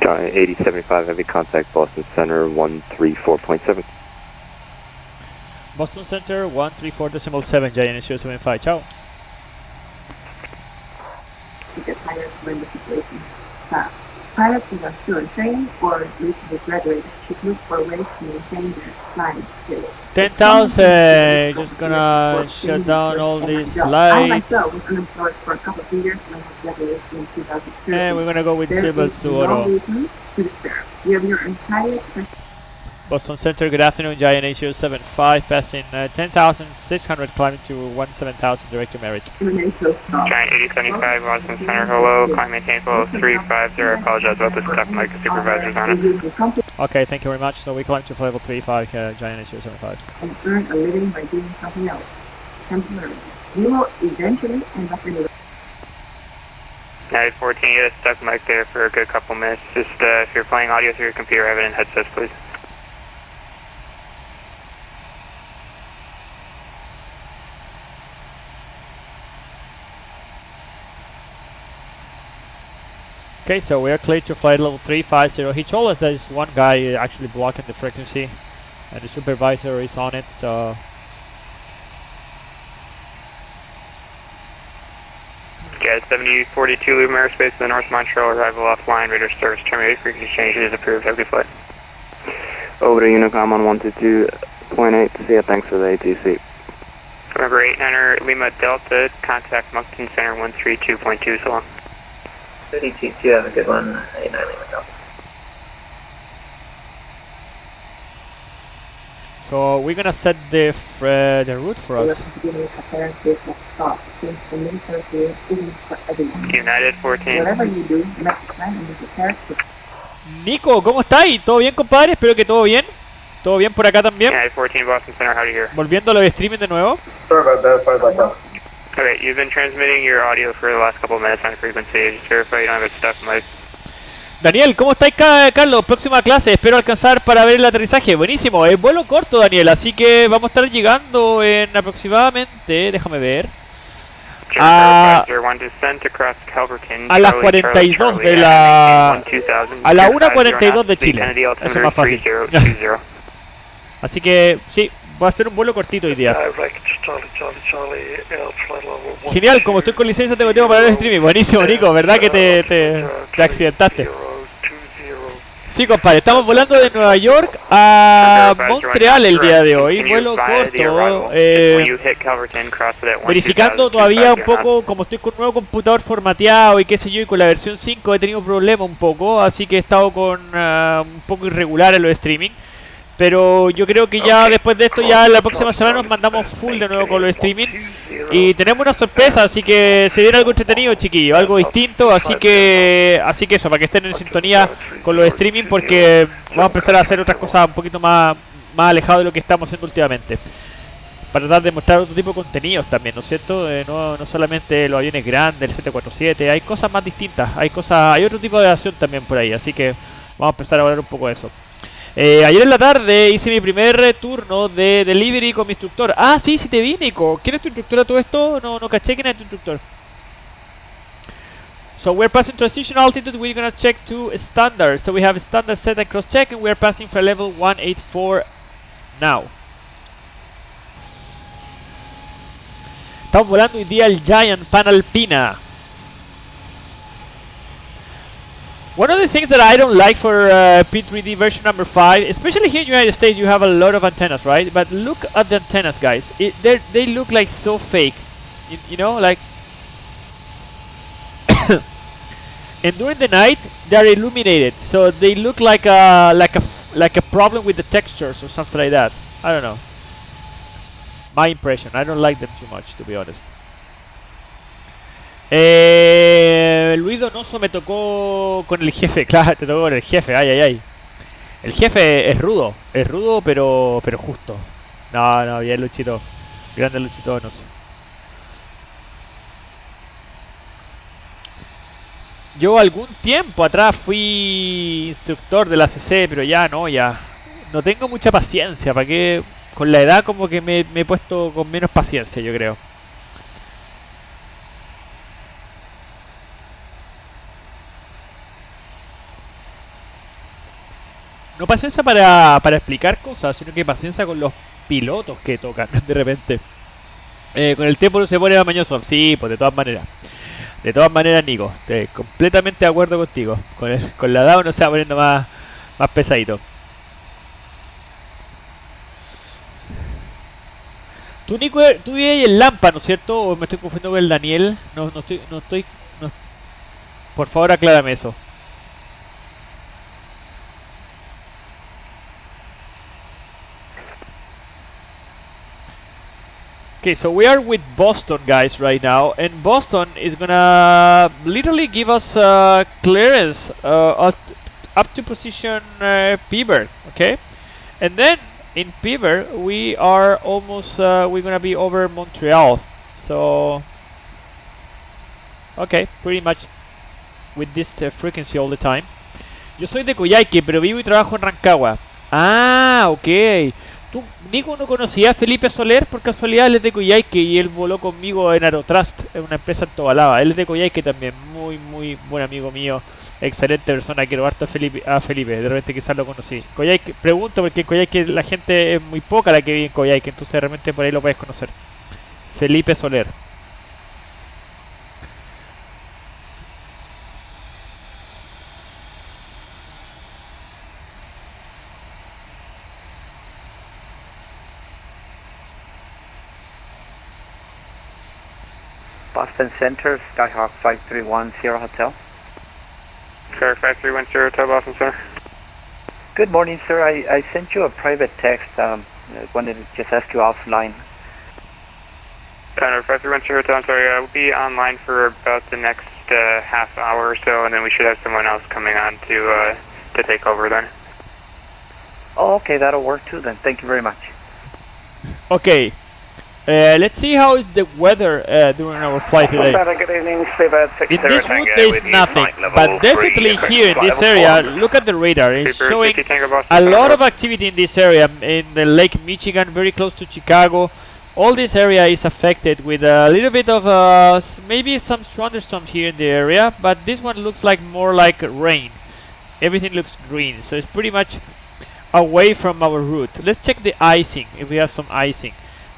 Giant 8075 heavy, contact Boston Center 134.7. Boston Center 134.7, Giant 075. Ciao. staff. Pilots who are still in training or recently graduated should look for ways to maintain their flying skills. 10,000, just gonna shut down all these I lights. myself was unemployed for a couple of years when I graduated in 2013. And we're gonna go with There civils is to no auto. reason to despair. You have your entire Boston Center, good afternoon. Giant A075 passing 10,600, climbing to 17,000, direct to Merit. Giant 8075, Boston Center, hello. Climb maintain flow 350. I apologize about this stuff. Mike, the supervisor's on it. Okay, thank you very much. So we climb to level 35, Giant A075. and earn a living by doing something else, temporarily. You will eventually end up in a 914, you got a stuck mic there for a good couple minutes. Just if you're playing audio through your computer, have it in headsets, please. Okay, so we are clear to flight level 350. He told us there is one guy actually blocking the frequency, and the supervisor is on it, so... Yeah, 7042 Loop airspace to the North Montreal, arrival offline, radar service terminated, frequency change is approved, have a good flight. Over to Unicom on 122.8. See ya, thanks for the ATC. Remember 89er Lima Delta, contact Moncton Center 132.2, so long. ATC, have a good one. 89 Lima Delta. So we're gonna set the route for us. United 14. Whatever you do, you have to plan and be prepared to Nico, ¿cómo estáis? ¿Todo bien, compadre? Espero que todo bien. ¿Todo bien por acá también? United 14, Boston Center, howdy here. Volviendo a lo de streaming de nuevo. Sorry about that, sorry about that. Okay, you've been transmitting your audio for the last couple of minutes on frequency. Just verify you don't have it stuck, Mike. Daniel, ¿cómo estáis, Carlos? Próxima clase, espero alcanzar para ver el aterrizaje. Buenísimo, es vuelo corto, Daniel, así que vamos a estar llegando en aproximadamente, déjame ver, a las 42 de la... a la 1:42 de Chile. Eso es más fácil. Así que, sí, va a ser un vuelo cortito hoy día. Genial, como estoy con licencia tengo tiempo para ver el streaming. Buenísimo, Nico, ¿verdad que te accidentaste? Sí, compadre, estamos volando de Nueva York a Montreal el día de hoy, vuelo corto, verificando todavía un poco, como estoy con un nuevo computador formateado y qué sé yo, y con la versión 5 he tenido problemas un poco, así que he estado con un poco irregular en los streaming. Pero yo creo que ya después de esto, ya la próxima semana nos mandamos full de nuevo con los streaming. Y tenemos una sorpresa, así que se viene algo entretenido, chiquillos, algo distinto. Así que eso, para que estén en sintonía con los streaming, porque vamos a empezar a hacer otras cosas un poquito más alejadas de lo que estamos haciendo últimamente. Para tratar de mostrar otro tipo de contenidos también, ¿no es cierto? No solamente los aviones grandes, el 747, hay cosas más distintas, hay otro tipo de acción también por ahí. Así que vamos a empezar a hablar un poco de eso. Ayer en la tarde hice mi primer turno de delivery con mi instructor. Ah, sí, sí te vi, Nico. ¿Quién es tu instructor a todo esto? No caché quién es tu instructor. So we're passing transition altitude. We're gonna check to standard. So we have standard set and cross check, and we're passing for level 184 now. Estamos volando hoy día el Giant Pan Alpina. One of the things that I don't like for P3D version number 5, especially here in the United States, you have a lot of antennas, right? But look at the antennas, guys. They look like so fake, you know, like. And during the night, they are illuminated, so they look like a problem with the textures or something like that. I don't know. My impression. I don't like them too much, to be honest. Luis Donoso me tocó con el jefe, claro, te tocó con el jefe, ay. El jefe es rudo pero justo. No, bien Luchito, grande Luchito Donoso. Yo algún tiempo atrás fui instructor de la CC, pero ya no tengo mucha paciencia, para que con la edad como que me he puesto con menos paciencia, yo creo. No paciencia para explicar cosas, sino que paciencia con los pilotos que tocan de repente. Con el tiempo uno se pone más mañoso. Sí, pues de todas maneras. De todas maneras, Nico, estoy completamente de acuerdo contigo. Con la edad uno se va poniendo más pesadito. Tú, Nico, tú vives ahí en Lampa, ¿no es cierto? ¿O me estoy confundiendo con el Daniel? No estoy... Por favor, aclárame eso. Okay, so we are with Boston, guys, right now, and Boston is gonna literally give us clearance up to position Piber, okay? And then in Piber, we are almost we're gonna be over Montreal. So, okay, pretty much with this frequency all the time. Yo soy de Coyhaique, pero vivo y trabajo en Rancagua. Ah, ok. ¿Tú, Nico, no conocías a Felipe Soler? Por casualidad, él es de Coyhaique y él voló conmigo en Aerotrust, en una empresa en Tobalaba. Él es de Coyhaique también, muy buen amigo mío, excelente persona, quiero harto a Felipe, de repente quizás lo conocí. Coyhaique, pregunto porque en Coyhaique la gente es muy poca la que vive en Coyhaique, entonces de repente por ahí lo puedes conocer. Felipe Soler. Boston Center, Skyhawk 531 Sierra Hotel. Skyhawk 531 Hotel, Boston Center. Good morning, sir. I sent you a private text. I wanted to just ask you offline. Skyhawk 531 Hotel, I'm sorry, we'll be online for about the next half hour or so, and then we should have someone else coming on to take over then. Oh, okay, that'll work too then. Thank you very much. Okay. Let's see how is the weather during our flight today. Good evening, In this route there is nothing, but definitely here in this area, look at the radar, it's showing a lot of activity in this area, in the Lake Michigan, very close to Chicago. All this area is affected with a little bit of maybe some thunderstorms here in the area, but this one looks like more like rain. Everything looks green, so it's pretty much away from our route. Let's check the icing, if we have some icing.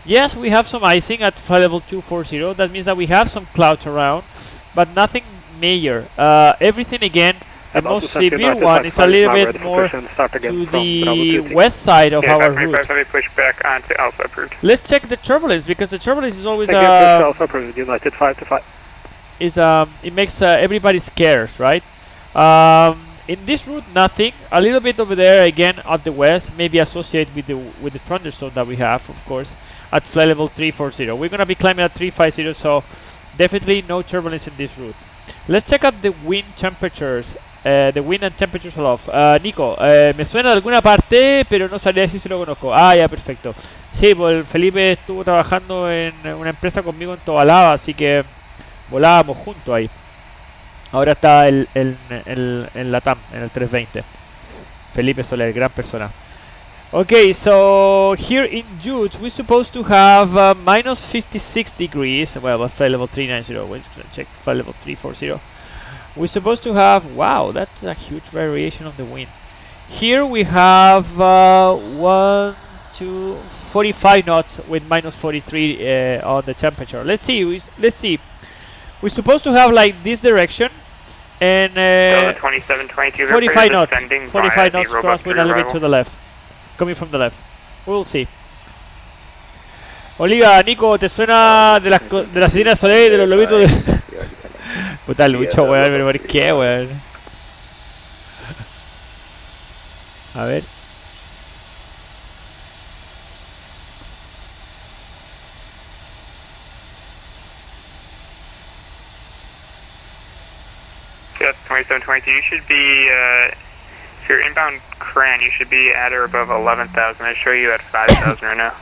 Yes, we have some icing at flight level 240. That means that we have some clouds around, but nothing major. Everything again, the most severe one is a little bit more to the west side of our route. Let's check the turbulence, because the turbulence is always it makes everybody scared, right? In this route, nothing. A little bit over there again at the west, maybe associated with the thunderstorm that we have, of course, at flight level 340. We're gonna be climbing at 350, so definitely no turbulence in this route. Let's check out the wind temperatures. The wind and temperatures aloft. Nico, me suena de alguna parte, pero no sabría decir si lo conozco. Ah, ya, perfecto. Sí, pues el Felipe estuvo trabajando en una empresa conmigo en Tobalaba, así que volábamos juntos ahí. Ahora está en la TAM, en el 320. Felipe Soler, gran persona. Okay, so here in Jude, we're supposed to have minus 56 degrees. Well, at flight level 390. We're just going to check flight level 340. We're supposed to have, wow, that's a huge variation of the wind. Here we have 45 knots with minus 43 on the temperature. Let's see. We're supposed to have like this direction. And 45 knots. 45 knots crosswind a little bit to the left. Coming from the left. We'll see. Oliva, Nico, ¿te suena de la Sirena Soleil y de los lobitos de... Puta Lucho, weón, pero ¿por qué, weón? A ver. Yes, 2722, you should be, if you're inbound Cran, you should be at or above 11,000. I show you at 5,000 right now.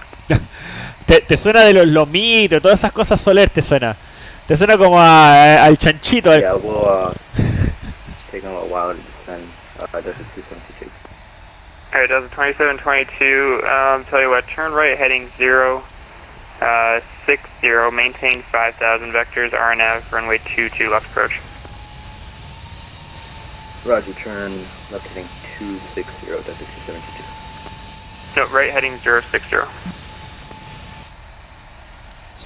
te suena de los lomitos, todas esas cosas Soler te suena. Te suena como al chanchito. Yeah, we'll take a little while to descend. Does it 272? Alright, does it 2722, tell you what, turn right heading 0, 60, maintain 5,000 vectors, RNAV, runway 22, left approach. Roger, turn left heading 260, Delta 272. No, right heading 060.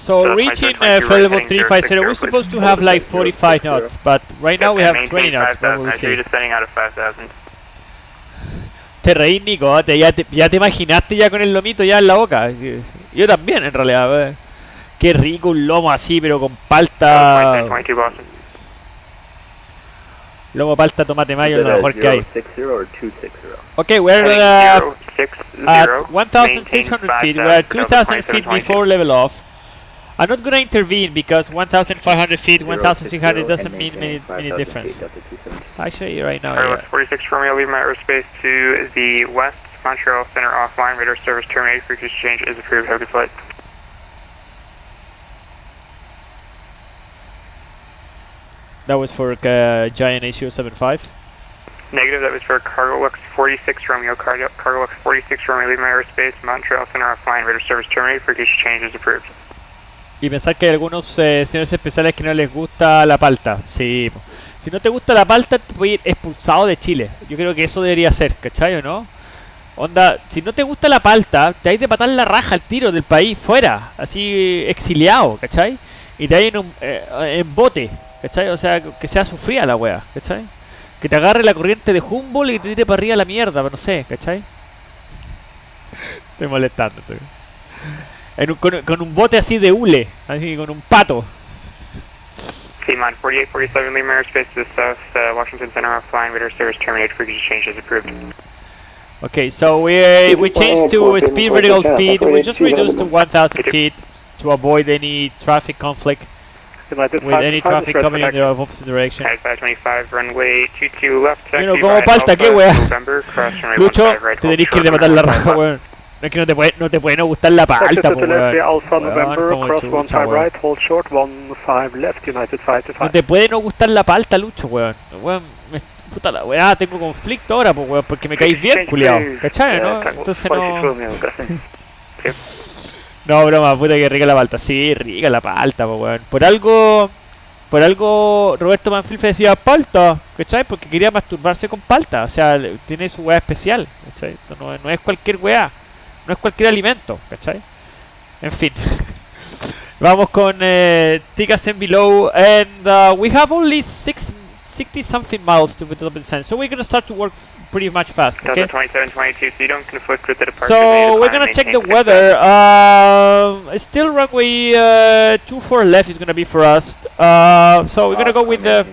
So reaching flight level 350, we're supposed to have like 45 knots, but right now we have 20 knots. But we'll see. Descending out of 5,000. Te reís, Nico, ya te imaginaste ya con el lomito ya en la boca. Yo también, en realidad. Qué rico un lomo así, pero con palta. 22 Boston. Lomo, palta, tomate mayo, lo mejor que hay. 060 or 260? Okay, we're Heading at 060, 1,600 feet. We're at 2,000 feet before level off. I'm not gonna intervene because 1,500 feet, 1,600 doesn't mean many difference. Actually, right now, yeah. 46 Romeo, leave my airspace to the west. Montreal Center offline. Radar service terminated. Frequency change is approved. Have a good flight. That was for Giant A075. Negative, that was for Cargolux 46 Romeo. Cargolux 46 Romeo, leave my airspace. Montreal Center offline. Radar service terminated. Frequency change is approved. Y pensar que hay algunos señores especiales que no les gusta la palta. Sí. Si no te gusta la palta, te puedes ir expulsado de Chile. Yo creo que eso debería ser, ¿cachai o no? Onda, si no te gusta la palta, te hay de patar la raja al tiro del país, fuera. Así, exiliado, ¿cachai? Y te hay en bote, ¿cachai? O sea, que sea sufrida la wea, ¿cachai? Que te agarre la corriente de Humboldt y te tire para arriba la mierda, pero no sé, ¿cachai? Estoy molestando, con un bote así de hule, así con un pato. T-Mod 4847, leave my airspace to the south. Washington Center offline. Radar service terminated. Frequency change is approved. Okay, so we changed to speed, vertical speed. We just reduced to 1,000 feet to avoid any traffic conflict with any traffic coming in the opposite direction. 525, runway 22 left. You know, como palta, qué wea. Lucho, te tenés que ir de matar la raja, weón. No es que no te puede no gustar la palta, po, weón. No te puede no gustar la palta, Lucho, weón. Puta la weá, tengo conflicto ahora, pues weón, porque me caís bien, culiao. ¿Cachai, no? Entonces no. No, broma, puta que rica la palta. Sí, rica la palta, pues weón. Por algo Roberto Manfilfe decía palta, ¿cachai? Porque quería masturbarse con palta. O sea, tiene su weá especial, ¿cachai? Esto no es cualquier weá. No es cualquier alimento, ¿cachai? En fin. Vamos con Tigas and below. And we have only 60 something miles to the development center, so we're gonna start to work pretty much fast. Okay. 2722, so you don't conflict with the departure. So we're gonna check the weather. Still runway 24 left is gonna be for us. So we're gonna go with the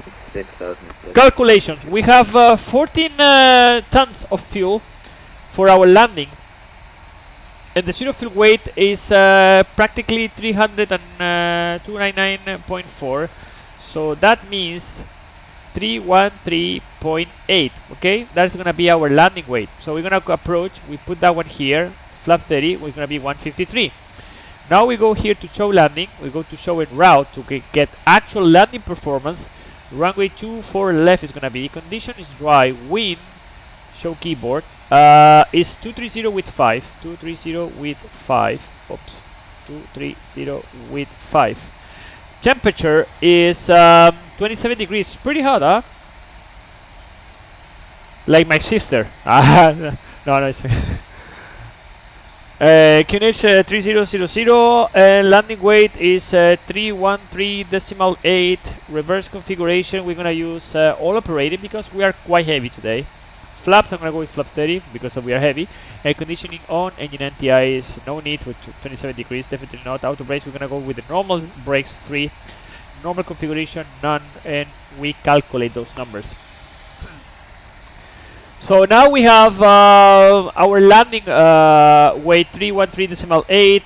calculations. We have 14 tons of fuel for our landing, and the zero fuel weight is practically 299.4. So that means 313.8. Okay, that's gonna be our landing weight. So we're gonna approach, we put that one here, flap 30, we're gonna be 153. Now we go here to show landing, we go to show en route to get actual landing performance. Runway 24 left is gonna be, condition is dry, wind, show keyboard, is 230 with 5, 230 with 5, oops, 230 with 5. Temperature is 27 degrees, pretty hot, huh? Like my sister. No, it's QNH 3000, and landing weight is 313.8. Reverse configuration, we're gonna use all operated because we are quite heavy today. Flaps, I'm gonna go with flaps 30 because we are heavy. Air conditioning on, engine NTI is no need with 27 degrees, definitely not. Auto brakes, we're gonna go with the normal brakes 3. Normal configuration none, and we calculate those numbers. So now we have our landing weight 313.8.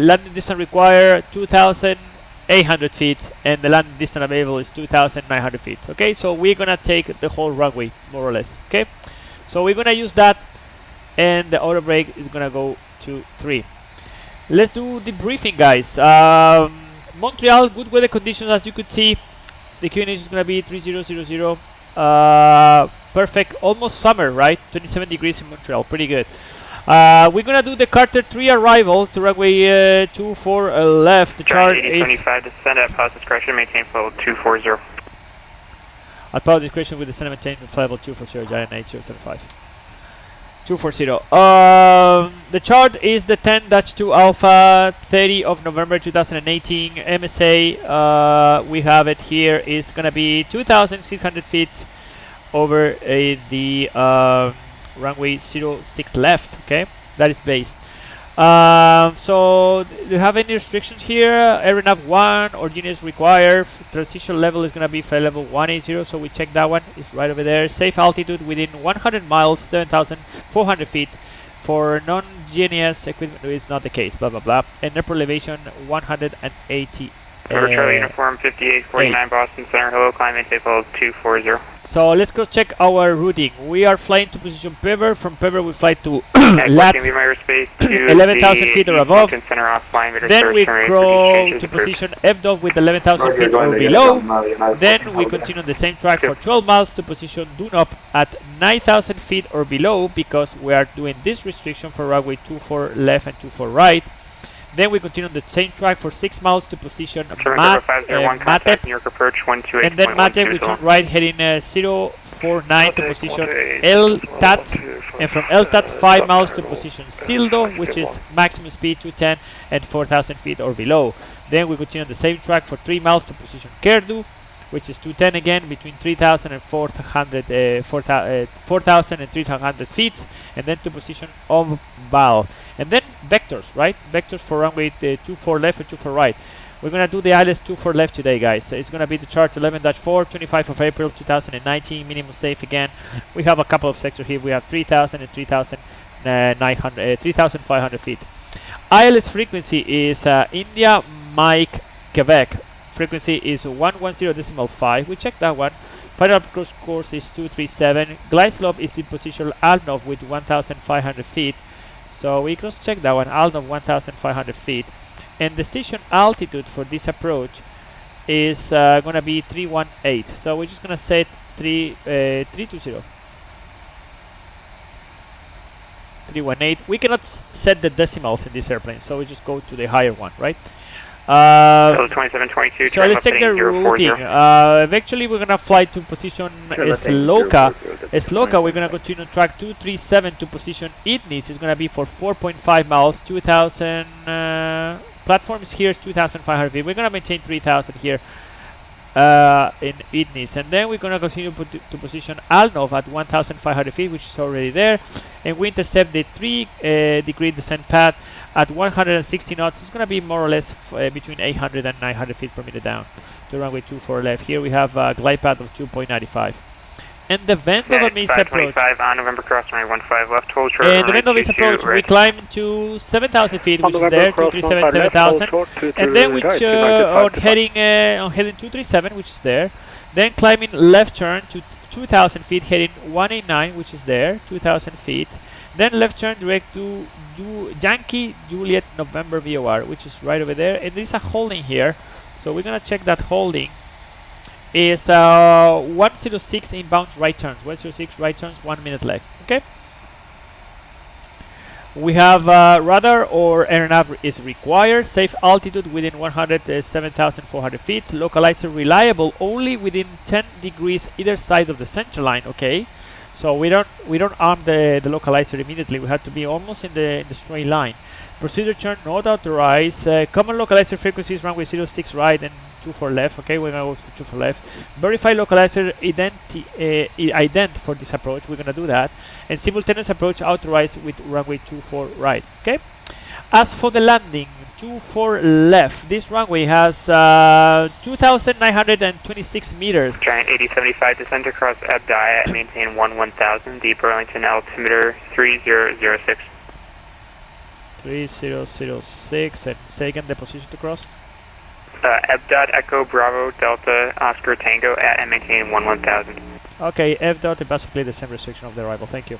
Landing distance required 2,800 feet, and the landing distance available is 2,900 feet. Okay, so we're gonna take the whole runway more or less. Okay, so we're gonna use that, and the auto brake is gonna go to 3. Let's do the briefing, guys. Montreal, good weather conditions as you could see. The QNH is gonna be 3000. Perfect, almost summer, right? 27 degrees in Montreal, pretty good. We're gonna do the Carter 3 arrival to runway 24 left. The chart is 25, descend at positive discretion, maintain flow 240. at positive discretion with the center maintain flight level 240, Giant 8075. 240. the chart is the 10-2 Alpha 30 of November 2018 MSA. We have it here. Is gonna be 2,600 feet over the runway 06 left. Okay, that is based. So do you have any restrictions here? Aeronav 1 or Genius required. Transition level is going to be for level 180, so we check that one. It's right over there. Safe altitude within 100 miles, 7,400 feet. For non-Genius equipment, it's not the case, blah, blah, blah. And airport elevation 180. Charlie Uniform 5849 Boston Center. Hello, climb intake level 240. So let's go check our routing. We are flying to position Pebber. From Pebber we fly to LATS 11,000 feet or above. Then we go to position FDOT with 11,000 feet or below. Then we continue the same track for 12 miles to position DUNOP at 9,000 feet or below, because we are doing this restriction for runway 24 left and 24 right. Then we continue on the same track for 6 miles to position Matep, and then Matep we turn right heading 049 to position LTAT, and from LTAT 5 miles to position Sildo, which is maximum speed 210 and 4,000 feet or below. Then we continue on the same track for 3 miles to position Kerdu, which is 210 again, between 3,000 and 4,000 and 3,000 feet, and then to position Ombal. And then vectors, right? Vectors for runway 24 left and 24 right. We're going to do the ILS 24 left today, guys. It's going to be the chart 11-4, 25 of April 2019, minimum safe again. We have a couple of sectors here. We have 3,000 and 3,500 feet. ILS frequency is India, Mike, Quebec. Frequency is 110.5. We checked that one. Final cruise course is 237. Glide slope is in position Alnov with 1,500 feet. So we cross check that one, Alnov 1,500 feet. And decision altitude for this approach is going to be 318. So we're just going to set 320. 318. We cannot set the decimals in this airplane, so we just go to the higher one, right? So 2722. So let's check the routing. Eventually, we're gonna fly to position Sloka. Sloka, we're gonna continue track 237 to position Idnis. It's gonna be for 4.5 miles, 2,000 platforms here is 2,500 feet. We're gonna maintain 3,000 here in Idnis, and then we're gonna continue to position Alnov at 1,500 feet, which is already there, and we intercept the 3-degree descent path at 160 knots. It's going to be more or less between 800 and 900 feet per minute down to runway 24 left. Here we have a glide path of 2.95. And the Vendova-Miss approach. On November cross runway 15 left, hold short. And the Vendova-Miss approach, we climb to 7,000 feet, which is there, 237, 7,000. And then we on heading 237, which is there. Then climbing left turn to 2,000 feet, heading 189, which is there, 2,000 feet. Then left turn direct to Yankee Juliet November VOR, which is right over there. And there is a holding here, so we're gonna check that holding. Is 106 inbound right turns, 106 right turns, 1 minute left. Okay. We have radar or aeronav is required. Safe altitude within 7,400 feet. Localizer reliable only within 10 degrees either side of the center line. Okay. So we don't arm the localizer immediately. We have to be almost in the straight line. Procedure turn not authorized. Common localizer frequencies runway 06 right and 24 left. Okay, we're gonna go for 24 left. Verify localizer ident for this approach. We're gonna do that. And simultaneous approach authorized with runway 24 right. Okay. As for the landing, 24 left. This runway has 2,926 meters. Giant 8075 descent across Abdiah, maintain 1000, deep Burlington altimeter 3006. 3006, and second the position to cross. F. Echo Bravo Delta Oscar Tango at and maintain 1000. Okay, F. Is basically the same restriction of the arrival. Thank you.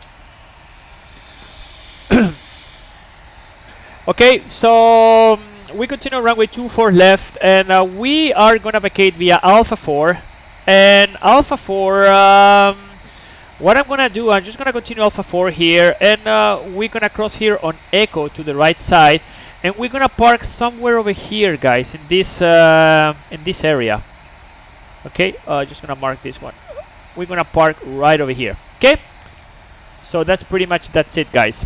Okay, so we continue runway 24 left, and we are gonna vacate via Alpha 4. And Alpha 4, what I'm gonna do, I'm just gonna continue Alpha 4 here, and we're gonna cross here on Echo to the right side, and we're gonna park somewhere over here, guys, in this area. Okay, just gonna mark this one. We're gonna park right over here. Okay, so that's pretty much that's it, guys.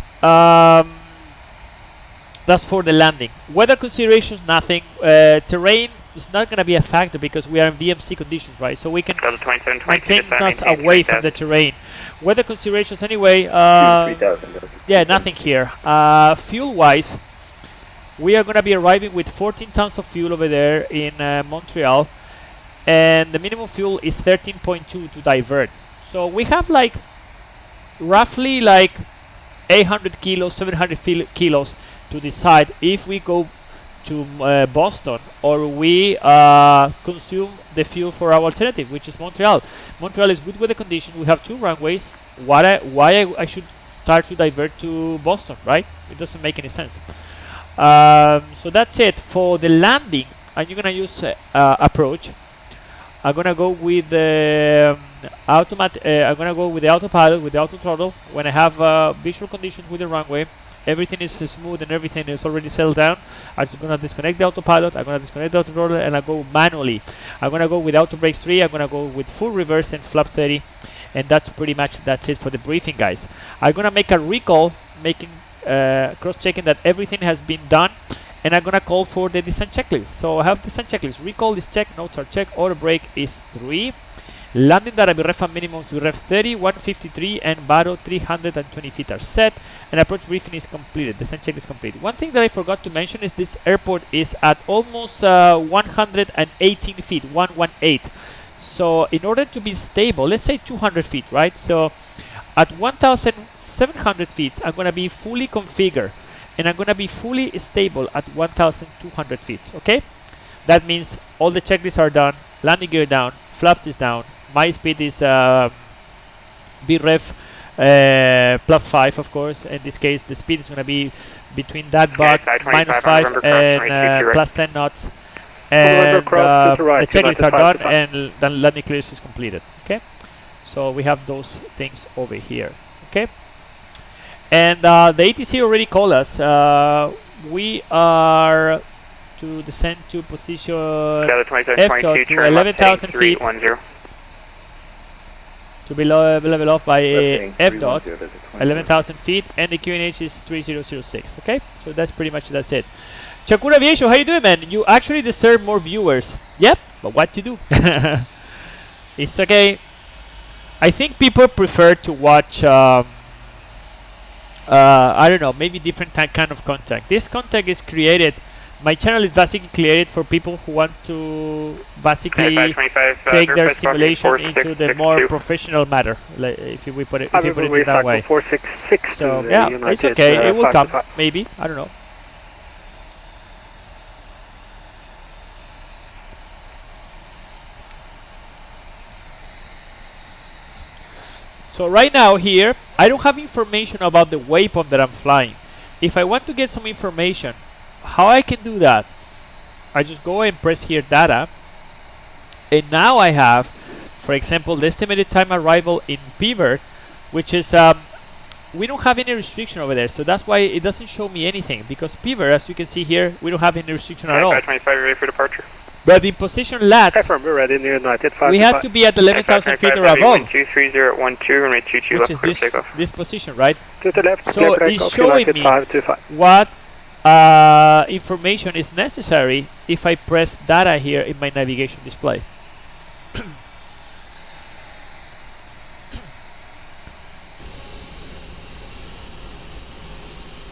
That's for the landing. Weather considerations, nothing. Terrain is not going to be a factor because we are in VMC conditions, right? So we can Delta 2722, maintain us away from the terrain. Weather considerations anyway, 3000. yeah, nothing here. Fuel-wise, we are going to be arriving with 14 tons of fuel over there in Montreal, and the minimum fuel is 13.2 to divert. So we have like roughly like 800 kilos, 700 kilos to decide if we go to Boston or we consume the fuel for our alternative, which is Montreal. Montreal is good weather conditions. We have 2 runways. Why I should start to divert to Boston, right? It doesn't make any sense. So that's it for the landing. And you're gonna use approach. I'm gonna go with the automatic. I'm gonna go with the autopilot, with the auto throttle. When I have visual conditions with the runway, everything is smooth and everything is already settled down. I'm just gonna disconnect the autopilot. I'm gonna disconnect the auto throttle, and I go manually. I'm gonna go with auto brakes 3. I'm gonna go with full reverse and flap 30, and that's it for the briefing, guys. I'm gonna make a recall, making cross-checking that everything has been done. And I'm gonna call for the descent checklist. So I have descent checklist. Recall is checked, notes are checked, auto brake is 3. Landing data ref and minimums with ref 30, 153, and battle 320 feet are set. And approach briefing is completed. Descent check is complete. One thing that I forgot to mention is this airport is at almost 118 feet, 118. So in order to be stable, let's say 200 feet, right? So at 1,700 feet, I'm gonna be fully configured. And I'm gonna be fully stable at 1,200 feet, okay? That means all the checklists are done, landing gear down, flaps is down, my speed is BREF +5, of course. In this case, the speed is gonna be between that bar -5 and +10 knots. And the checklists are done and the landing clearance is completed, okay? So we have those things over here, okay? And the ATC already called us. We are to descend to position F to 11,000 feet. To be level off by F dot, 11,000 feet, and the QNH is 3006. Okay, so that's it. Chakura Aviation, how you doing, man? You actually deserve more viewers. Yep, but what to do? It's okay. I think people prefer to watch. I don't know, maybe different kind of content. This content is created, my channel is basically created for people who want to basically take their simulation into the more professional matter, like if we put it that way. So yeah, it's okay, it will come, maybe, I don't know. So right now here, I don't have information about the waypoint that I'm flying. If I want to get some information, how I can do that? I just go and press here data. And now I have, for example, the estimated time arrival in Pivot, which is, we don't have any restriction over there. So that's why it doesn't show me anything. Because Pivot, as you can see here, we don't have any restriction at all. 525, ready for departure. But in position LAT, we have to be at 11,000 feet or above, 23012, which is this position, right? So it's showing me what information is necessary if I press data here in my navigation display.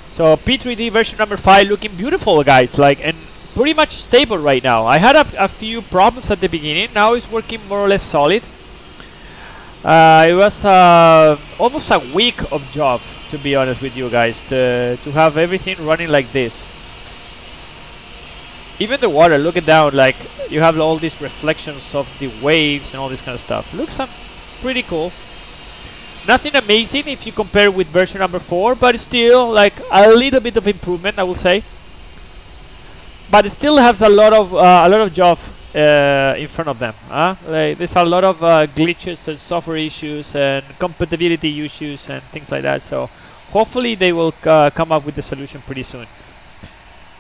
So P3D version number 5 looking beautiful, guys, and pretty much stable right now. I had a few problems at the beginning. Now it's working more or less solid. It was almost a week of job, to be honest with you guys, to have everything running like this. Even the water, look it down, like you have all these reflections of the waves and all this kind of stuff. Looks pretty cool. Nothing amazing if you compare with version number 4, but still like a little bit of improvement, I will say. But it still has a lot of job in front of them. Like there's a lot of glitches and software issues and compatibility issues and things like that. So hopefully they will come up with the solution pretty soon.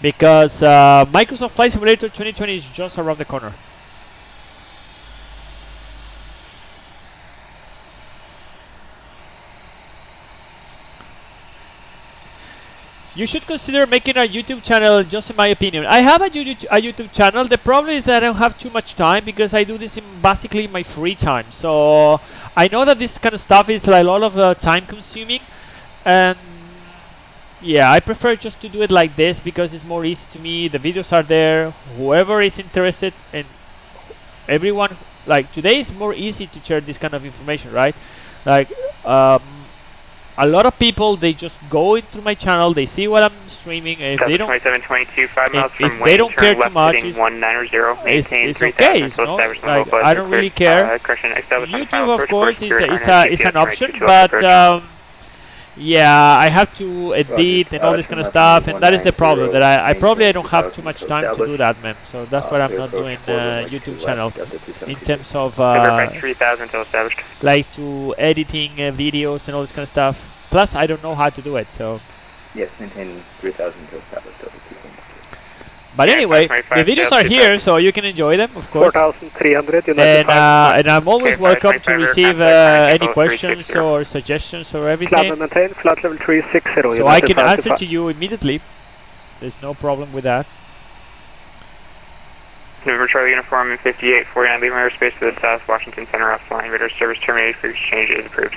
Because Microsoft Flight Simulator 2020 is just around the corner. You should consider making a YouTube channel, just in my opinion. I have a YouTube channel. The problem is that I don't have too much time because I do this in basically my free time. So I know that this kind of stuff is like a lot of time consuming, and yeah, I prefer just to do it like this because it's more easy to me. The videos are there. Whoever is interested, and everyone, like today is more easy to share this kind of information, right? Like a lot of people, they just go into my channel, they see what I'm streaming, and if they don't, 2722, 5 miles from if they don't care too much, it's 190, maintain it's okay. It's no, like, I don't really care. YouTube, of course, is an option, but yeah, I have to edit and all this kind of stuff, and that is the problem. That I probably don't have too much time to do that, man. So that's why I'm not doing YouTube channel in terms of like to editing videos and all this kind of stuff. Plus, I don't know how to do it. So Yes, maintain 3,000 to establish over 2. but anyway, the videos are here, so you can enjoy them, of course. 4,300. And I'm always welcome to receive any questions or suggestions or everything. Maintain, flight level 360. So I can answer to you immediately. There's no problem with that. November Charlie Uniform 5849, leaving airspace to the south, Washington Center offline. Radar service terminated for exchange is approved.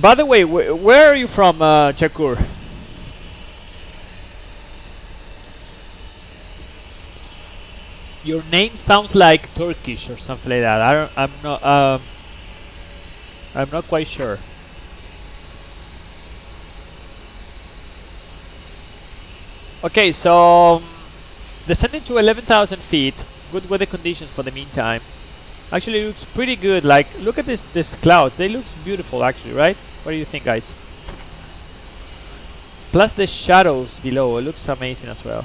By the way, where are you from, Chakur? Your name sounds like Turkish or something like that. I'm not quite sure. Okay, so descending to 11,000 feet. Good weather conditions for the meantime. Actually, looks pretty good. Like, look at this clouds. They look beautiful, actually, right? What do you think, guys? Plus the shadows below. It looks amazing as well.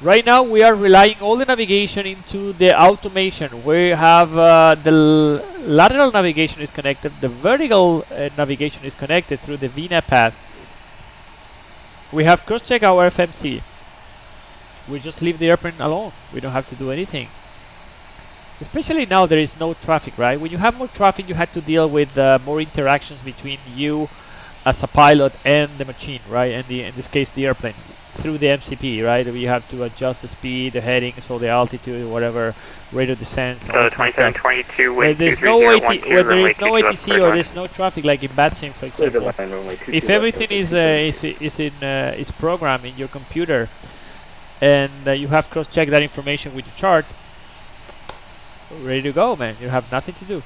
Right now, we are relying all the navigation into the automation. We have the lateral navigation is connected. The vertical navigation is connected through the VNAV pad. We have cross-checked our FMC. We just leave the airplane alone. We don't have to do anything. Especially now there is no traffic, right? When you have more traffic, you have to deal with more interactions between you as a pilot and the machine, right? And in this case, the airplane through the MCP, right? We have to adjust the speed, the headings, or the altitude, whatever, rate of descent. So 2722, where there is no ATC or there's no traffic, like in BATSIM, for example. If everything is programmed in your computer, and you have cross-checked that information with your chart, ready to go, man. You have nothing to do.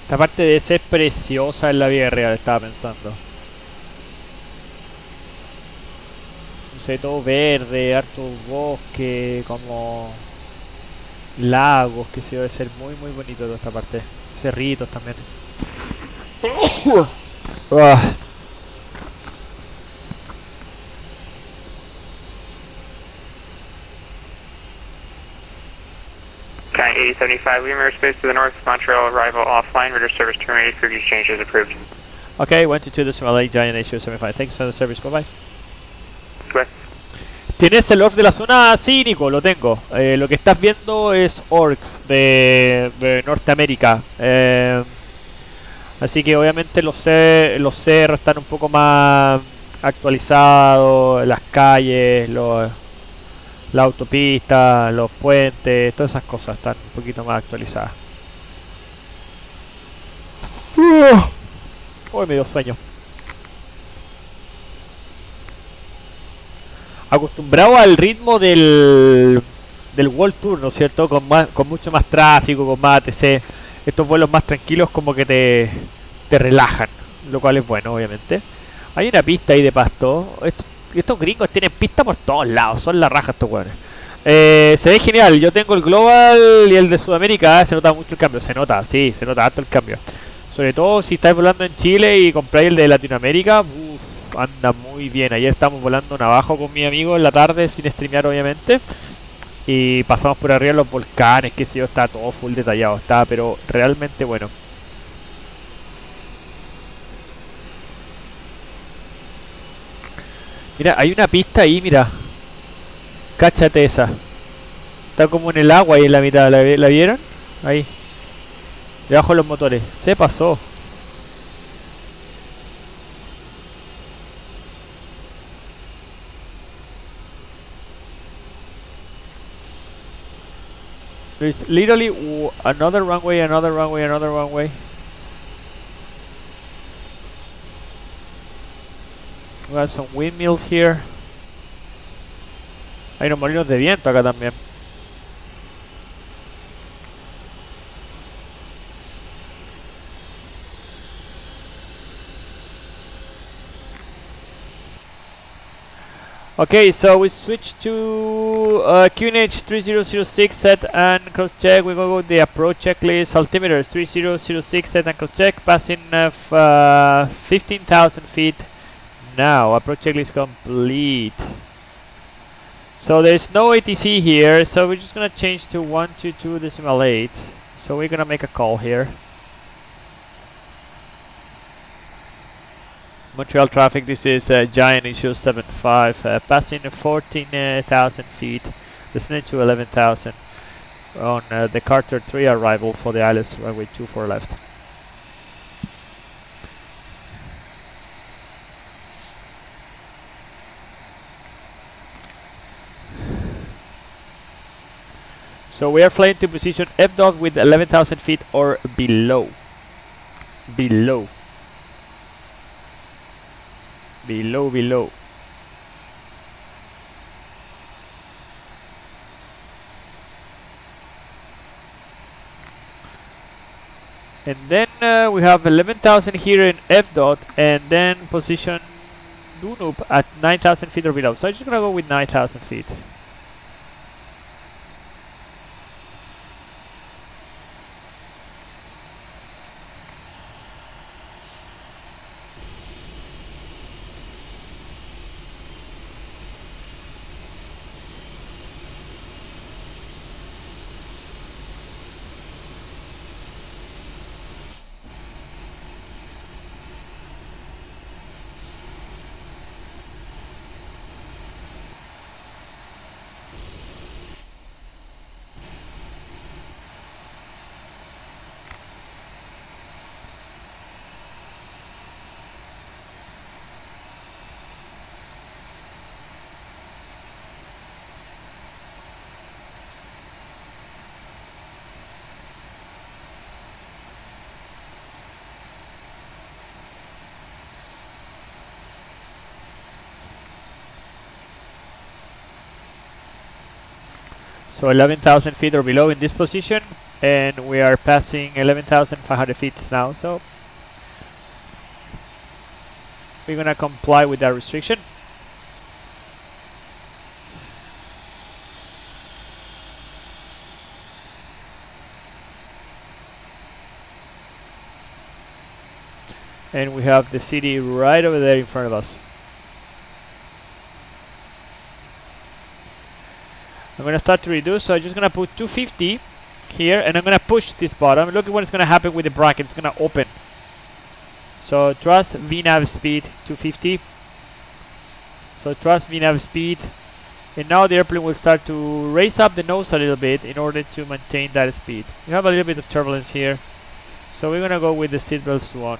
Esta parte debe ser preciosa en la vida real, estaba pensando. No sé, todo verde, harto bosque, como lagos, que sí debe ser muy muy bonito toda esta parte. Cerritos también. 8075, Lima airspace to the north, Montreal arrival offline, radar service terminated, previous change is approved. Okay, 122.8 Giant 8075. Thanks for the service, bye bye. West. ¿Tienes el orf de la zona? Sí, Nico, lo tengo. Lo que estás viendo es orcs de Norteamérica. Así que obviamente los cerros están un poco más actualizados, las calles, la autopista, los puentes, todas esas cosas están un poquito más actualizadas. Hoy me dio sueño. Acostumbrado al ritmo del World Tour, ¿no es cierto? Con mucho más tráfico, con más ATC. Estos vuelos más tranquilos como que te relajan, lo cual es bueno, obviamente. Hay una pista ahí de pasto. Estos gringos tienen pista por todos lados, son la raja estos hueones. Se ve genial, yo tengo el Global y el de Sudamérica, se nota mucho el cambio, se nota harto el cambio. Sobre todo si estáis volando en Chile y compráis el de Latinoamérica, anda muy bien. Ayer estábamos volando abajo con mi amigo en la tarde, sin streamear obviamente. Y pasamos por arriba los volcanes, qué sé yo, está todo full detallado, está pero realmente bueno. Mira, hay una pista ahí, mira. Cáchate esa. Está como en el agua ahí en la mitad, ¿la vieron? Ahí. Debajo de los motores. Se pasó. There's literally another runway, another runway, another runway. We got some windmills here. Hay unos molinos de viento acá también. Okay, so we switch to QNH 3006 set and cross check. We go with the approach checklist. Altimeters 3006 set and cross check. Passing 15,000 feet now. Approach checklist complete. So there's no ATC here, so we're just gonna change to 122.8. So we're gonna make a call here. Montreal traffic, this is Giant issue 75, passing 14,000 feet, descending to 11,000 on the Carter 3 arrival for the Alice runway 24 left. So we are flying to position F-dot with 11,000 feet or below. Below. And then we have 11,000 here in F-dot, and then position Dunup at 9,000 feet or below. So I'm just gonna go with 9,000 feet. So 11,000 feet or below in this position, and we are passing 11,500 feet now, so we're gonna comply with that restriction. And we have the city right over there in front of us. I'm gonna start to reduce, so I'm just gonna put 250 here, and I'm gonna push this bottom. Look at what's gonna happen with the bracket. It's gonna open. So trust VNAV speed 250. So trust VNAV speed, and now the airplane will start to raise up the nose a little bit in order to maintain that speed. You have a little bit of turbulence here, so we're gonna go with the seatbelts to on.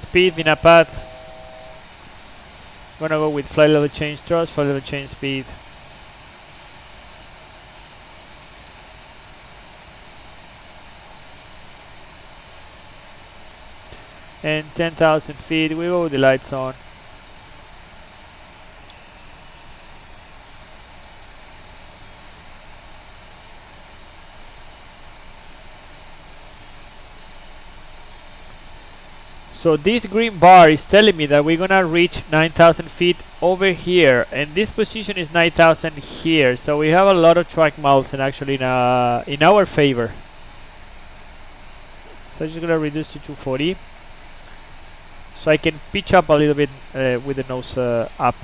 Speed in a path. I'm gonna go with flight level change thrust, flight level change speed. And 10,000 feet, we go with the lights on. So this green bar is telling me that we're gonna reach 9,000 feet over here, and this position is 9,000 here. So we have a lot of track miles and actually in our favor. So I'm just gonna reduce to 240, so I can pitch up a little bit with the nose up.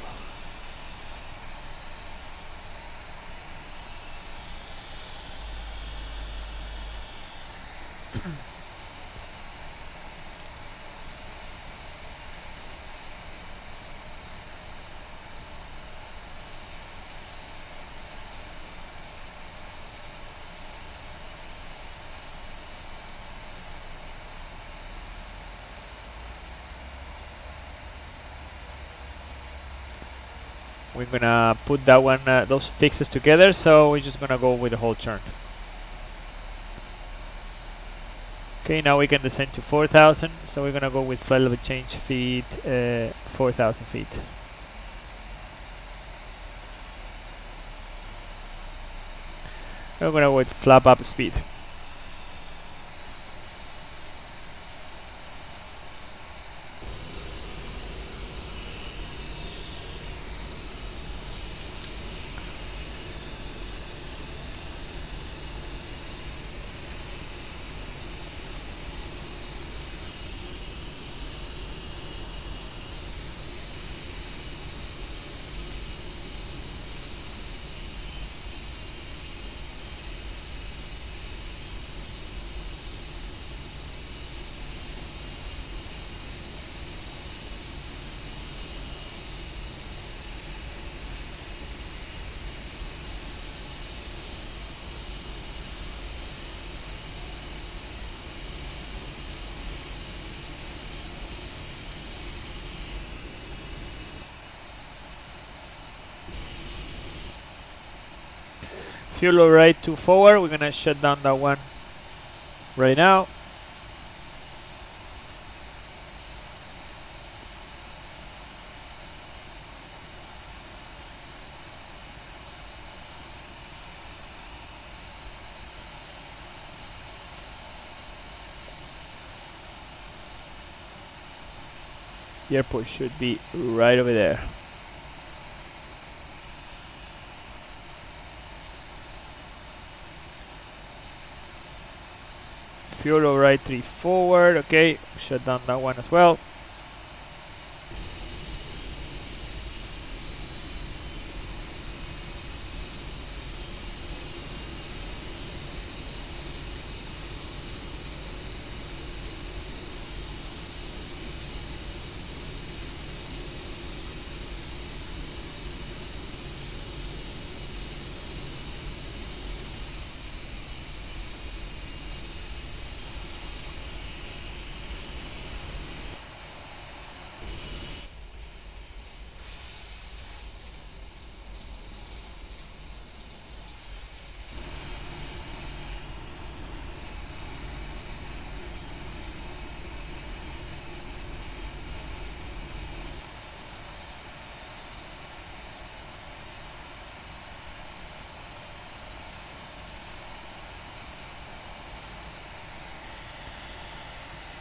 We're gonna put that one, those fixes together, so we're just gonna go with the whole turn. Okay, now we can descend to 4,000, so we're gonna go with flight level change feet, 4,000 feet. We're gonna go with flap up speed. Fuel right to forward, we're gonna shut down that one right now. The airport should be right over there. Fuel right 3 forward, okay, shut down that one as well.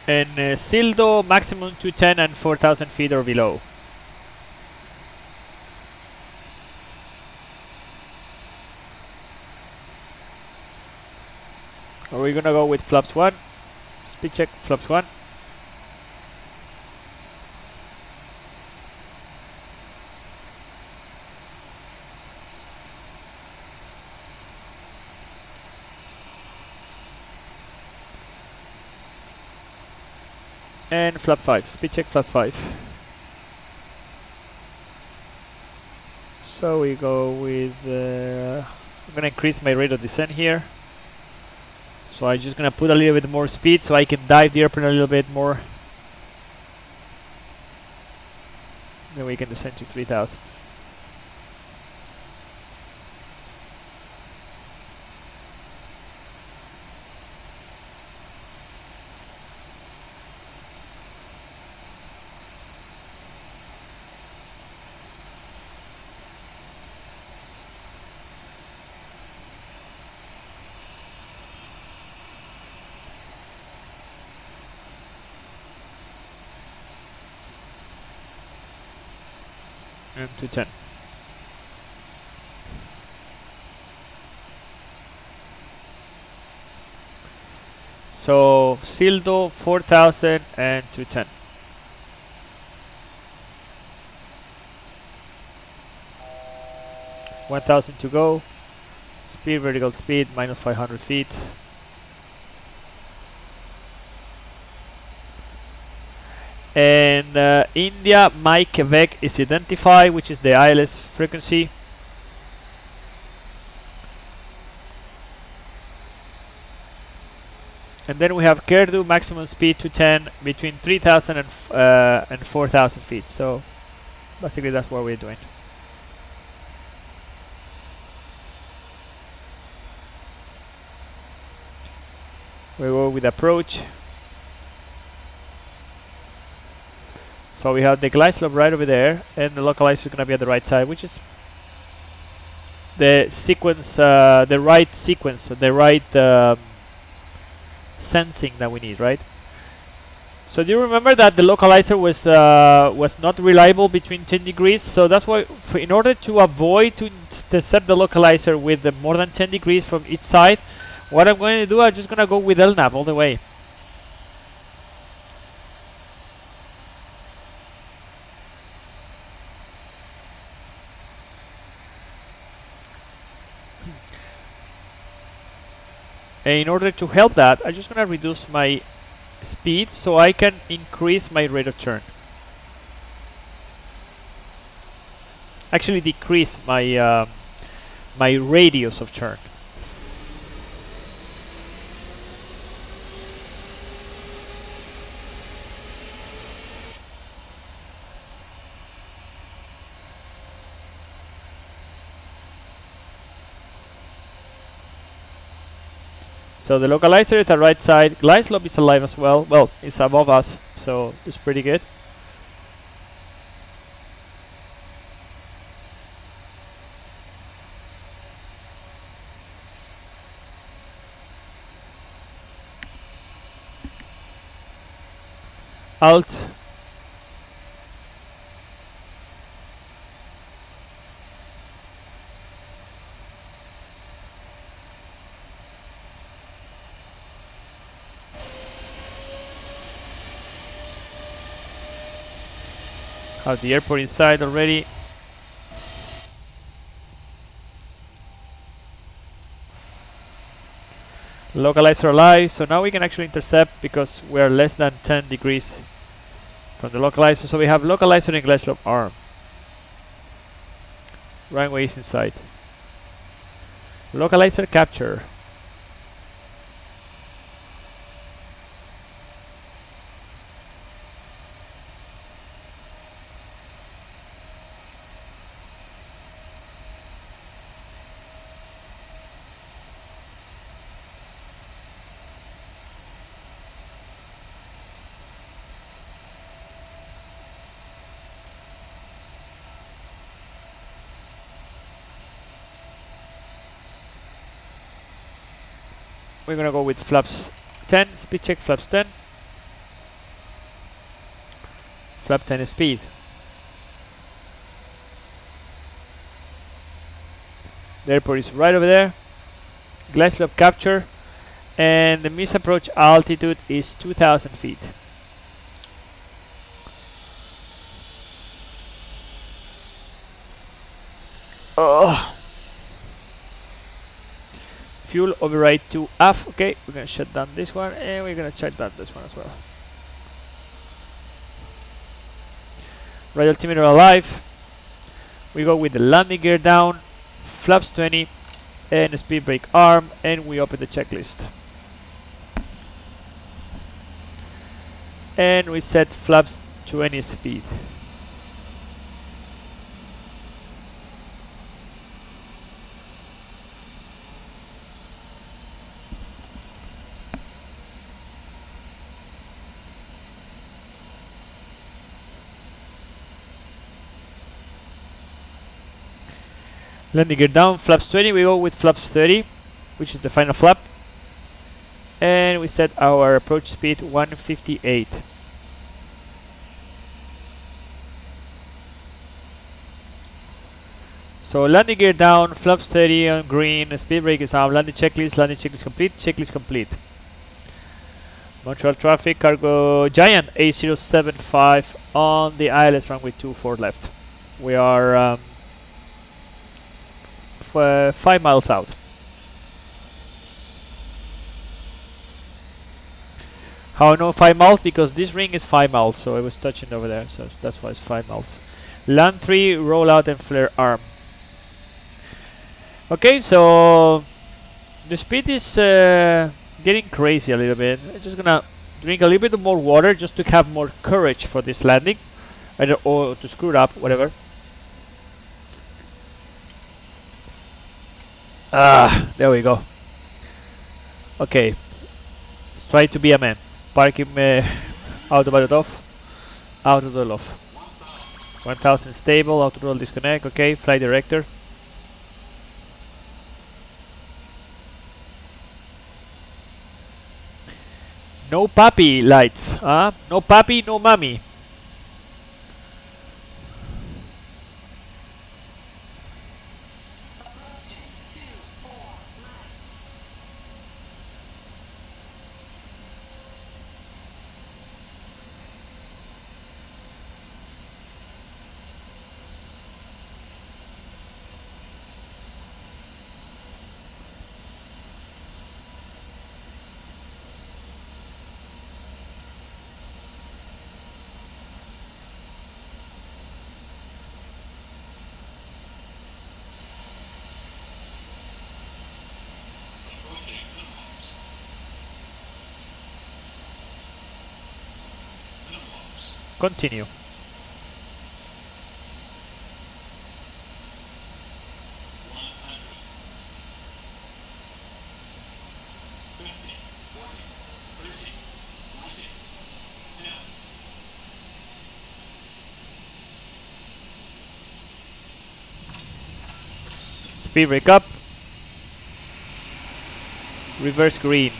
And Sildo maximum 210 and 4,000 feet or below. Are we gonna go with flaps 1? Speed check flaps 1. And flap 5, speed check flap 5. So we go with, I'm gonna increase my rate of descent here. So I'm just gonna put a little bit more speed so I can dive the airplane a little bit more. Then we can descend to 3,000. And 210. So Sildo 4,000 and 210. $1,000 to go. Speed, vertical speed, minus 500 feet. And India, Mike, Quebec is identified, which is the ILS frequency. And then we have Kerdu, maximum speed to 10 between 3,000 and 4,000 feet. So basically that's what we're doing. We go with approach. So we have the glide slope right over there, and the localizer is going to be at the right side, which is the sequence, the right sequence, the right sensing that we need, right? So do you remember that the localizer was not reliable between 10 degrees? So that's why, in order to avoid to intercept the localizer with more than 10 degrees from each side, what I'm going to do, I'm just going to go with LNAV all the way. And in order to help that, I'm just going to reduce my speed so I can increase my rate of turn. Actually decrease my my radius of turn. So the localizer is the right side. Glide slope is alive as well. Well, it's above us, so it's pretty good. Alt. Have the airport inside already. Localizer alive, so now we can actually intercept because we are less than 10 degrees from the localizer. So we have localizer and glide slope arm. Runway is inside. Localizer capture. We're gonna go with flaps 10, speed check flaps 10. Flap 10 speed. The airport is right over there. Glide slope capture. And the miss approach altitude is 2,000 feet. Oh. Fuel override to F. Okay, we're gonna shut down this one and we're gonna shut down this one as well. Right altimeter alive. We go with the landing gear down, flaps 20, and speed brake arm, and we open the checklist. And we set flaps 20 speed. Landing gear down, flaps 20, we go with flaps 30, which is the final flap. And we set our approach speed 158. So landing gear down, flaps 30 on green, speed brake is on, landing checklist complete. Montreal traffic, cargo Giant A075 on the ILS runway 24 left. We are 5 miles out. How I know 5 miles? Because this ring is 5 miles, so I was touching over there, so that's why it's 5 miles. Land 3, roll out and flare arm. Okay, so the speed is getting crazy a little bit. I'm just gonna drink a little bit more water just to have more courage for this landing, or to screw it up, whatever. There we go. Okay, let's try to be a man. Park him out of the off. Out of the loft. 1000 stable, auto roll disconnect. Okay, flight director. No papi lights, huh? No papi, no mommy. Continue. Speed brake up. Reverse green.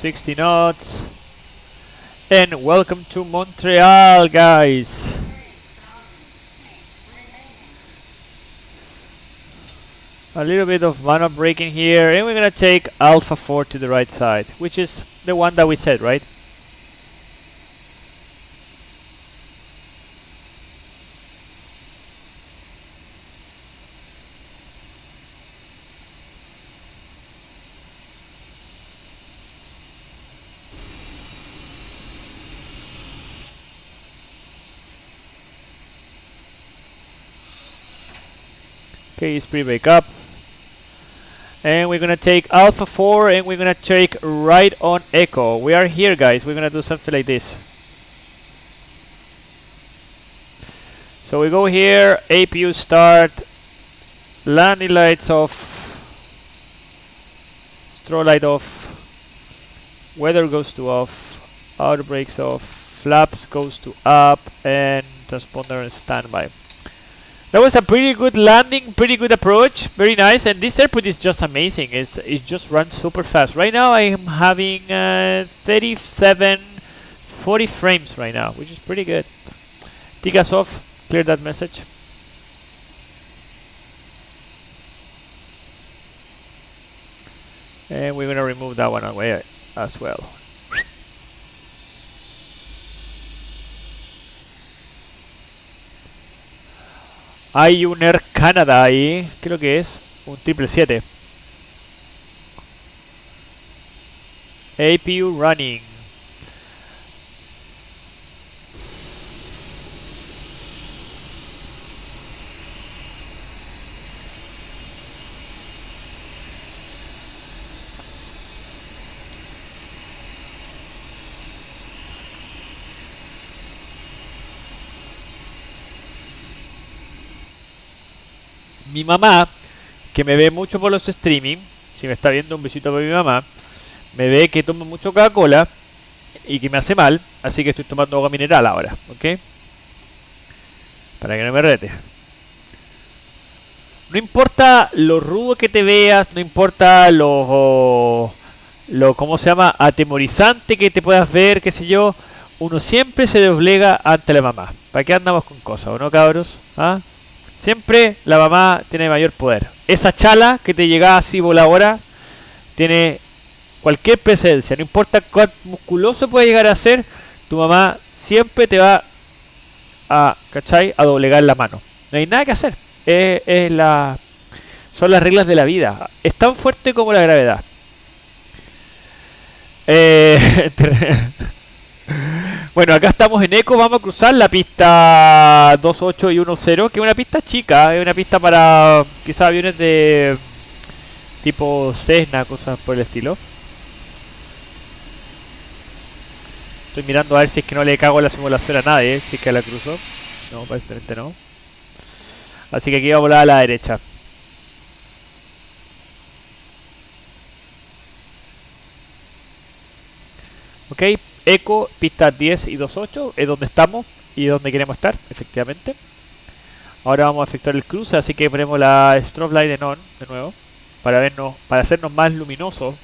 $60 knots. And welcome to Montreal, guys. A little bit of manual braking here, and we're gonna take Alpha 4 to the right side, which is the one that we said, right? Okay, speed brake up. And we're gonna take Alpha 4 and we're gonna take right on Echo. We are here, guys. We're gonna do something like this. So we go here, APU start, landing lights off, strobe light off, weather goes to off, Auto brakes off. Flaps goes to up, and transponder on standby. That was a pretty good landing, pretty good approach, very nice. And this airport is just amazing. It just runs super fast. Right now I am having 37, 40 frames right now, which is pretty good. Take us off. Clear that message. And we're gonna remove that one away as well. Hay un Air Canada ahí. ¿Qué es lo que es? Un 777. APU running. Mi mamá, que me ve mucho por los streaming, si me está viendo, un besito para mi mamá, me ve que tomo mucho Coca-Cola y que me hace mal, así que estoy tomando agua mineral ahora, ¿ok? Para que no me rete. No importa lo rudo que te veas, no importa ¿cómo se llama? Atemorizante que te puedas ver, qué sé yo, uno siempre se doblega ante la mamá. ¿Para qué andamos con cosas, o no, cabros? ¿Ah? Siempre la mamá tiene mayor poder. Esa chala que te llega así voladora tiene cualquier presencia. No importa cuán musculoso puede llegar a ser, tu mamá siempre te va a, ¿cachai?, a doblegar la mano. No hay nada que hacer. Son las reglas de la vida. Es tan fuerte como la gravedad. Bueno, acá estamos en Eco, vamos a cruzar la pista 28 y 10, que es una pista chica, es una pista para quizás aviones de tipo Cessna, cosas por el estilo. Estoy mirando a ver si es que no le cago la simulación a nadie, si es que la cruzo. No, aparentemente no. Así que aquí va a volar a la derecha. Ok, Eco, pista 10 y 28 es donde estamos y donde queremos estar, efectivamente. Ahora vamos a efectuar el cruce, así que ponemos la strobe light en on de nuevo para hacernos más luminosos.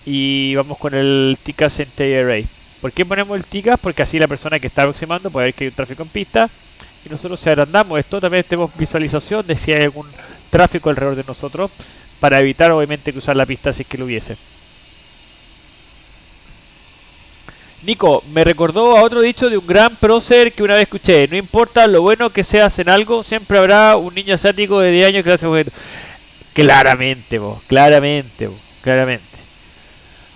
Y vamos con el TCAS en Array. ¿Por qué ponemos el TCAS? Porque así la persona que está aproximando puede ver que hay un tráfico en pista y nosotros si agrandamos esto también tenemos visualización de si hay algún tráfico alrededor de nosotros para evitar obviamente cruzar la pista si es que lo hubiese. Nico, me recordó a otro dicho de un gran prócer que una vez escuché. No importa lo bueno que seas en algo, siempre habrá un niño asiático de 10 años que hace objeto. Claramente, vos, claramente.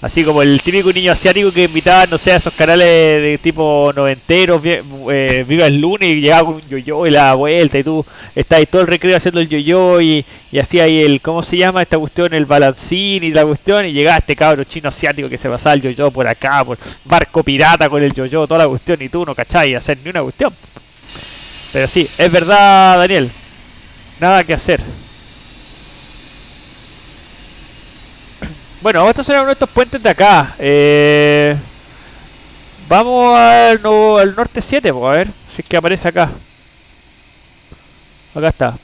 Así como el típico niño asiático que invitaba, no sé, a esos canales de tipo noventeros, Viva el lunes, y llegaba con un yo-yo y la daba vuelta, y tú estás ahí todo el recreo haciendo el yo-yo y hacía ahí el, ¿cómo se llama esta cuestión? El balancín y la cuestión, y llegaba este cabro chino asiático que se pasaba el yo-yo por acá, por barco pirata con el yo-yo, toda la cuestión, y tú no cachai hacer ni una cuestión. Pero sí, es verdad, Daniel, nada que hacer. Bueno, vamos a estacionar uno de estos puentes de acá. Vamos al norte 7, pues, a ver si es que aparece acá. Acá está.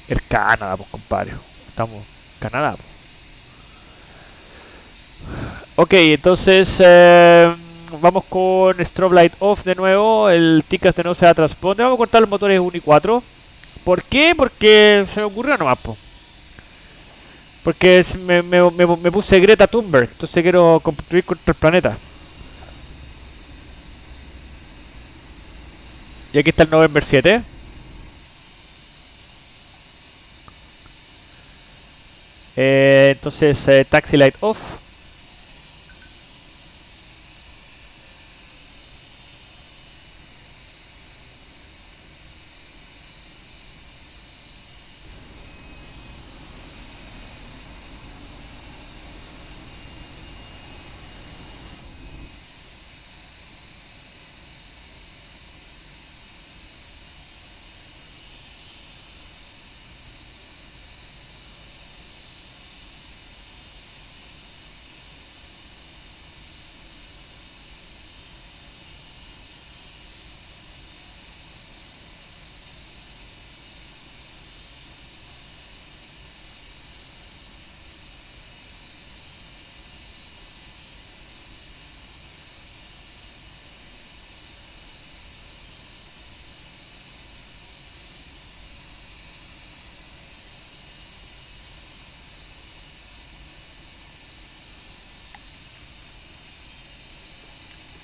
El Canadá, pues, compadre. Estamos en Canadá, pues. Ok, entonces vamos con strobe light off de nuevo. El TCAS de nuevo se va a transponder. Vamos a cortar los motores 1 y 4. ¿Por qué? Porque se me ocurrió nomás, po. Porque me puse Greta Thunberg, entonces quiero construir contra el planeta. Y aquí está el November 7. Entonces, taxi light off.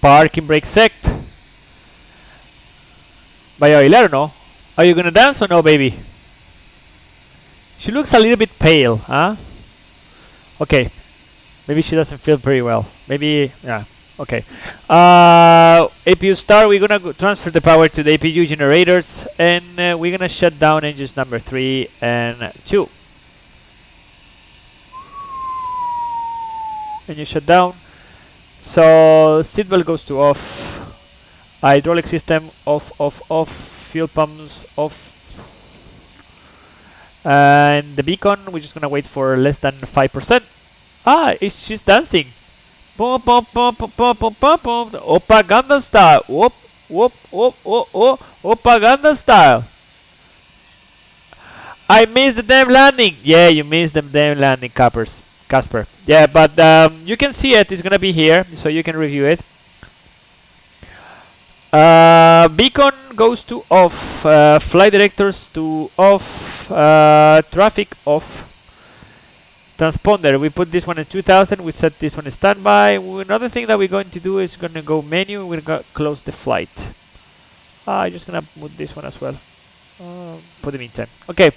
Parking brake set. Vaya a bailar, no? Are you gonna dance or no, baby? She looks a little bit pale, huh? Okay. Maybe she doesn't feel very well. Maybe, yeah. Okay. APU start. We're gonna transfer the power to the APU generators, and we're gonna shut down engines number 3 and 2. And you shut down. So seatbelt goes to off. Hydraulic system off, off, off. Fuel pumps off. And the beacon, we're just gonna wait for less than 5%. Ah, she's dancing. Boom, boom, boom, boom, boom, boom, boom, boom. Oppa Gangnam style. Whoop, whoop, whoop, whoop, whoop. Oppa Gangnam style. I missed the damn landing. Yeah, you missed the damn landing, Casper. Yeah, but you can see it. It's gonna be here, so you can review it. Beacon goes to off. Flight directors to off. Traffic off. Transponder, we put this one in 2000. We set this one in standby. Another thing that we're going to do is going to go menu. We're going to close the flight. I'm just going to put this one as well. For the meantime. Okay.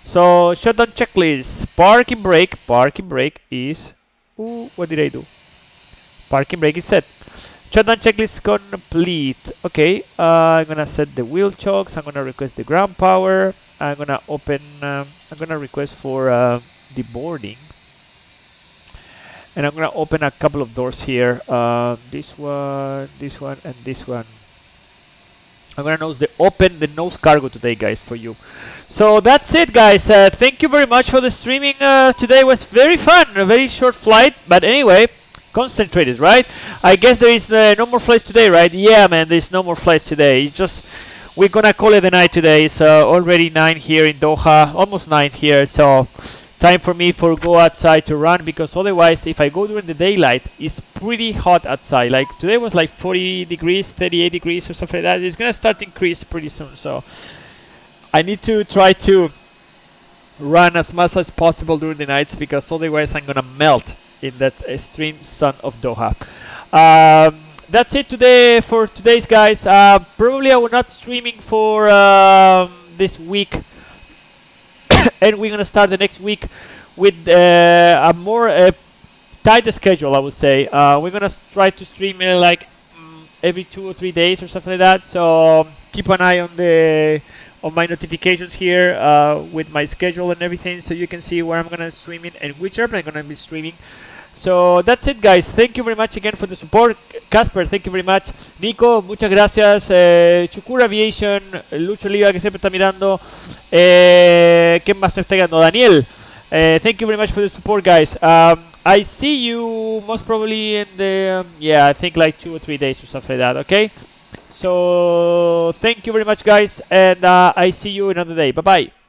So shutdown checklist. Parking brake. Parking brake is. Ooh, what did I do? Parking brake is set. Shutdown checklist complete. Okay. I'm gonna set the wheel chokes. I'm gonna request the ground power. I'm gonna open. I'm gonna request for deboarding. And I'm gonna open a couple of doors here. This one, and this one. I'm gonna open the nose cargo today, guys, for you. So that's it, guys. Thank you very much for the streaming. Today was very fun. A very short flight, but anyway, concentrated, right? I guess there is no more flights today, right? Yeah, man, there's no more flights today. It's just we're gonna call it a night today. It's already 9 here in Doha, almost 9 here. So time for me to go outside to run, because otherwise, if I go during the daylight, it's pretty hot outside. Like today was like 40 degrees, 38 degrees or something like that. It's gonna start to increase pretty soon. So I need to try to run as much as possible during the nights, because otherwise I'm gonna melt in that extreme sun of Doha. That's it today for today's, guys. Probably I will not streaming for this week. And we're gonna start the next week with a more tight schedule, I would say. We're gonna try to stream like every 2 or 3 days or something like that. So keep an eye on my notifications here with my schedule and everything, so you can see where I'm gonna stream in and which airplane I'm gonna be streaming. So that's it, guys. Thank you very much again for the support. Casper, thank you very much. Nico, muchas gracias. Chukur Aviation, Lucho Liga, que siempre está mirando. ¿Quién más está llegando? Daniel. Thank you very much for the support, guys. I see you most probably in the, yeah, I think like 2 or 3 days or something like that, okay? So thank you very much, guys, and I see you another day. Bye-bye.